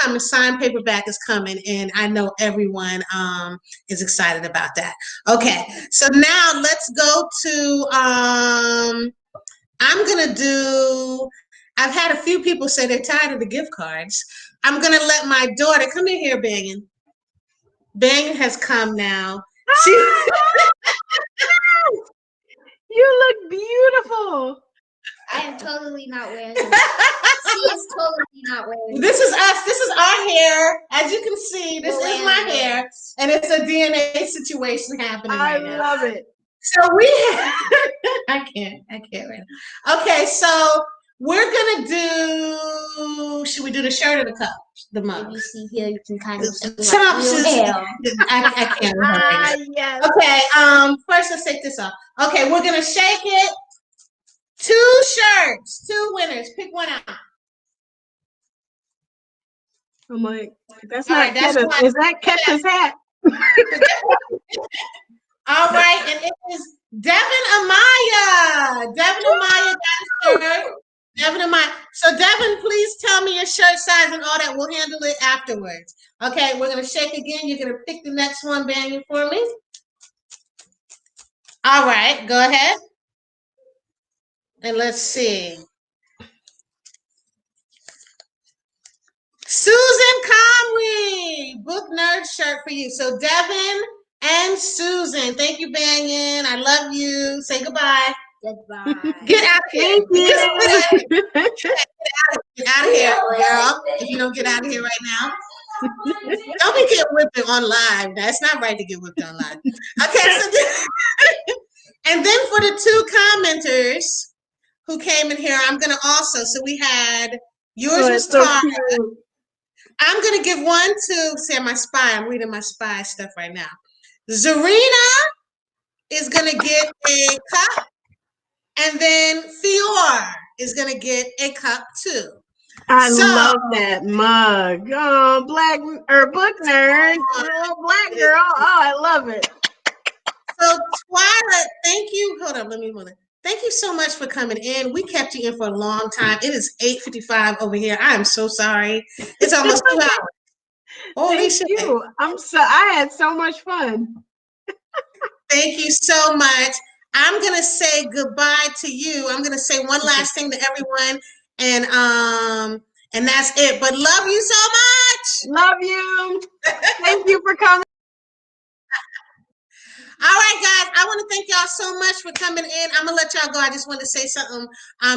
Coming, signed paperback is coming, and I know everyone is excited about that. Okay, so now let's go to I'm gonna do. I've had a few people say they're tired of the gift cards. I'm gonna let my daughter come in here, Bangin. Bangin has come now. You look beautiful. I am totally not wearing it. She is totally not wearing it. This is us. This is our hair. As you can see, this is my hair, and it's a DNA situation happening right now. I love it. So we have, I can't right now. Okay, so we're gonna do, should we do the shirt or the cup? The mug? If you see here, you can kind of see I can't right now. Yes. Okay, first let's take this off. Okay, we're gonna shake it. 2 shirts, 2 winners. Pick one out. I'm like, that's All not right, that's Keta's. one. Is that Keta's hat? All right, and it is Devin Amaya. Devin Amaya got a shirt. Devin Amaya. So Devin, please tell me your shirt size and all that. We'll handle it afterwards. Okay, we're gonna shake again. You're gonna pick the next one, Banging, for me. All right, go ahead. And let's see. Susan Comrie, book nerd shirt for you. So Devin and Susan, thank you, Bangin. I love you. Say goodbye. Goodbye. Get out of here. Thank you. Get out of here, girl. If you don't get out of here right now. Don't be getting whipped on live. That's not right to get whipped on live. Okay, so and then for the 2 commenters who came in here, I'm gonna also, so we had yours was Tara. I'm going to give one to, say, my spy. I'm reading my spy stuff right now. Zarina is going to get a cup. And then Fior is going to get a cup too. I love that mug. Oh, book nerd. Oh, black girl. Oh, I love it. So Twyla, thank you. Hold on, let me move it. Thank you so much for coming in. We kept you in for a long time. It is 8:55 over here. I am so sorry. It's almost 2 hours. Holy shit. I had so much fun. Thank you so much. I'm going to say goodbye to you. I'm going to say one last thing to everyone, and that's it. But love you so much. Love you. Thank you for coming. All right, guys. I want to thank y'all so much for coming in. I'm gonna let y'all go. I just want to say something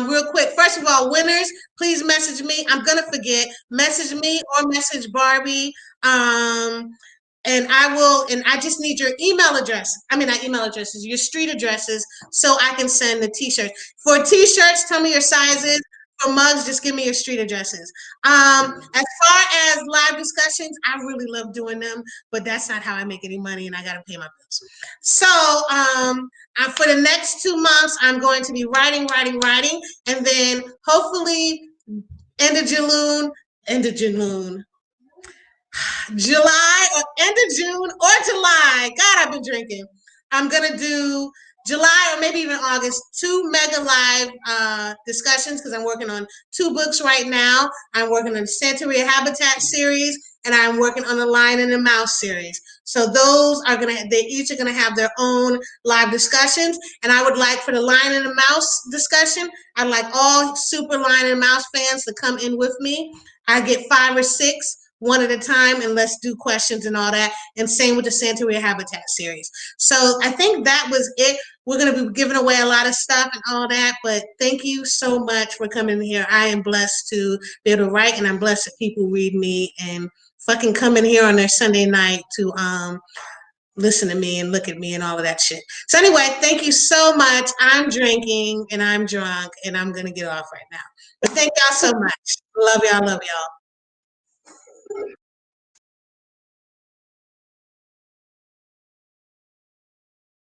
real quick. First of all, winners, please message me. I'm gonna forget. Message me or message Barbie. And I just need your email address. I mean, not email addresses, your street addresses, so I can send the t-shirts. For t-shirts, tell me your sizes. For mugs, just give me your street addresses. As far as live discussions, I really love doing them, but that's not how I make any money, and I gotta pay my bills. So for the next 2 months, I'm going to be writing, and then hopefully end of July or end of June or July. God, I've been drinking. I'm gonna do July or maybe even August, 2 mega live discussions, because I'm working on 2 books right now. I'm working on the Santeria Habitat series, and I'm working on the Lion and the Mouse series. So those are they each are gonna have their own live discussions. And I would like, for the Lion and the Mouse discussion, I'd like all super Lion and Mouse fans to come in with me. I get 5 or 6 one at a time, and let's do questions and all that. And same with the Santeria Habitat series. So I think that was it. We're going to be giving away a lot of stuff and all that, but thank you so much for coming here. I am blessed to be able to write, and I'm blessed that people read me and fucking come in here on their Sunday night to listen to me and look at me and all of that shit. So anyway, thank you so much. I'm drinking and I'm drunk, and I'm going to get off right now. But thank y'all so much. Love y'all.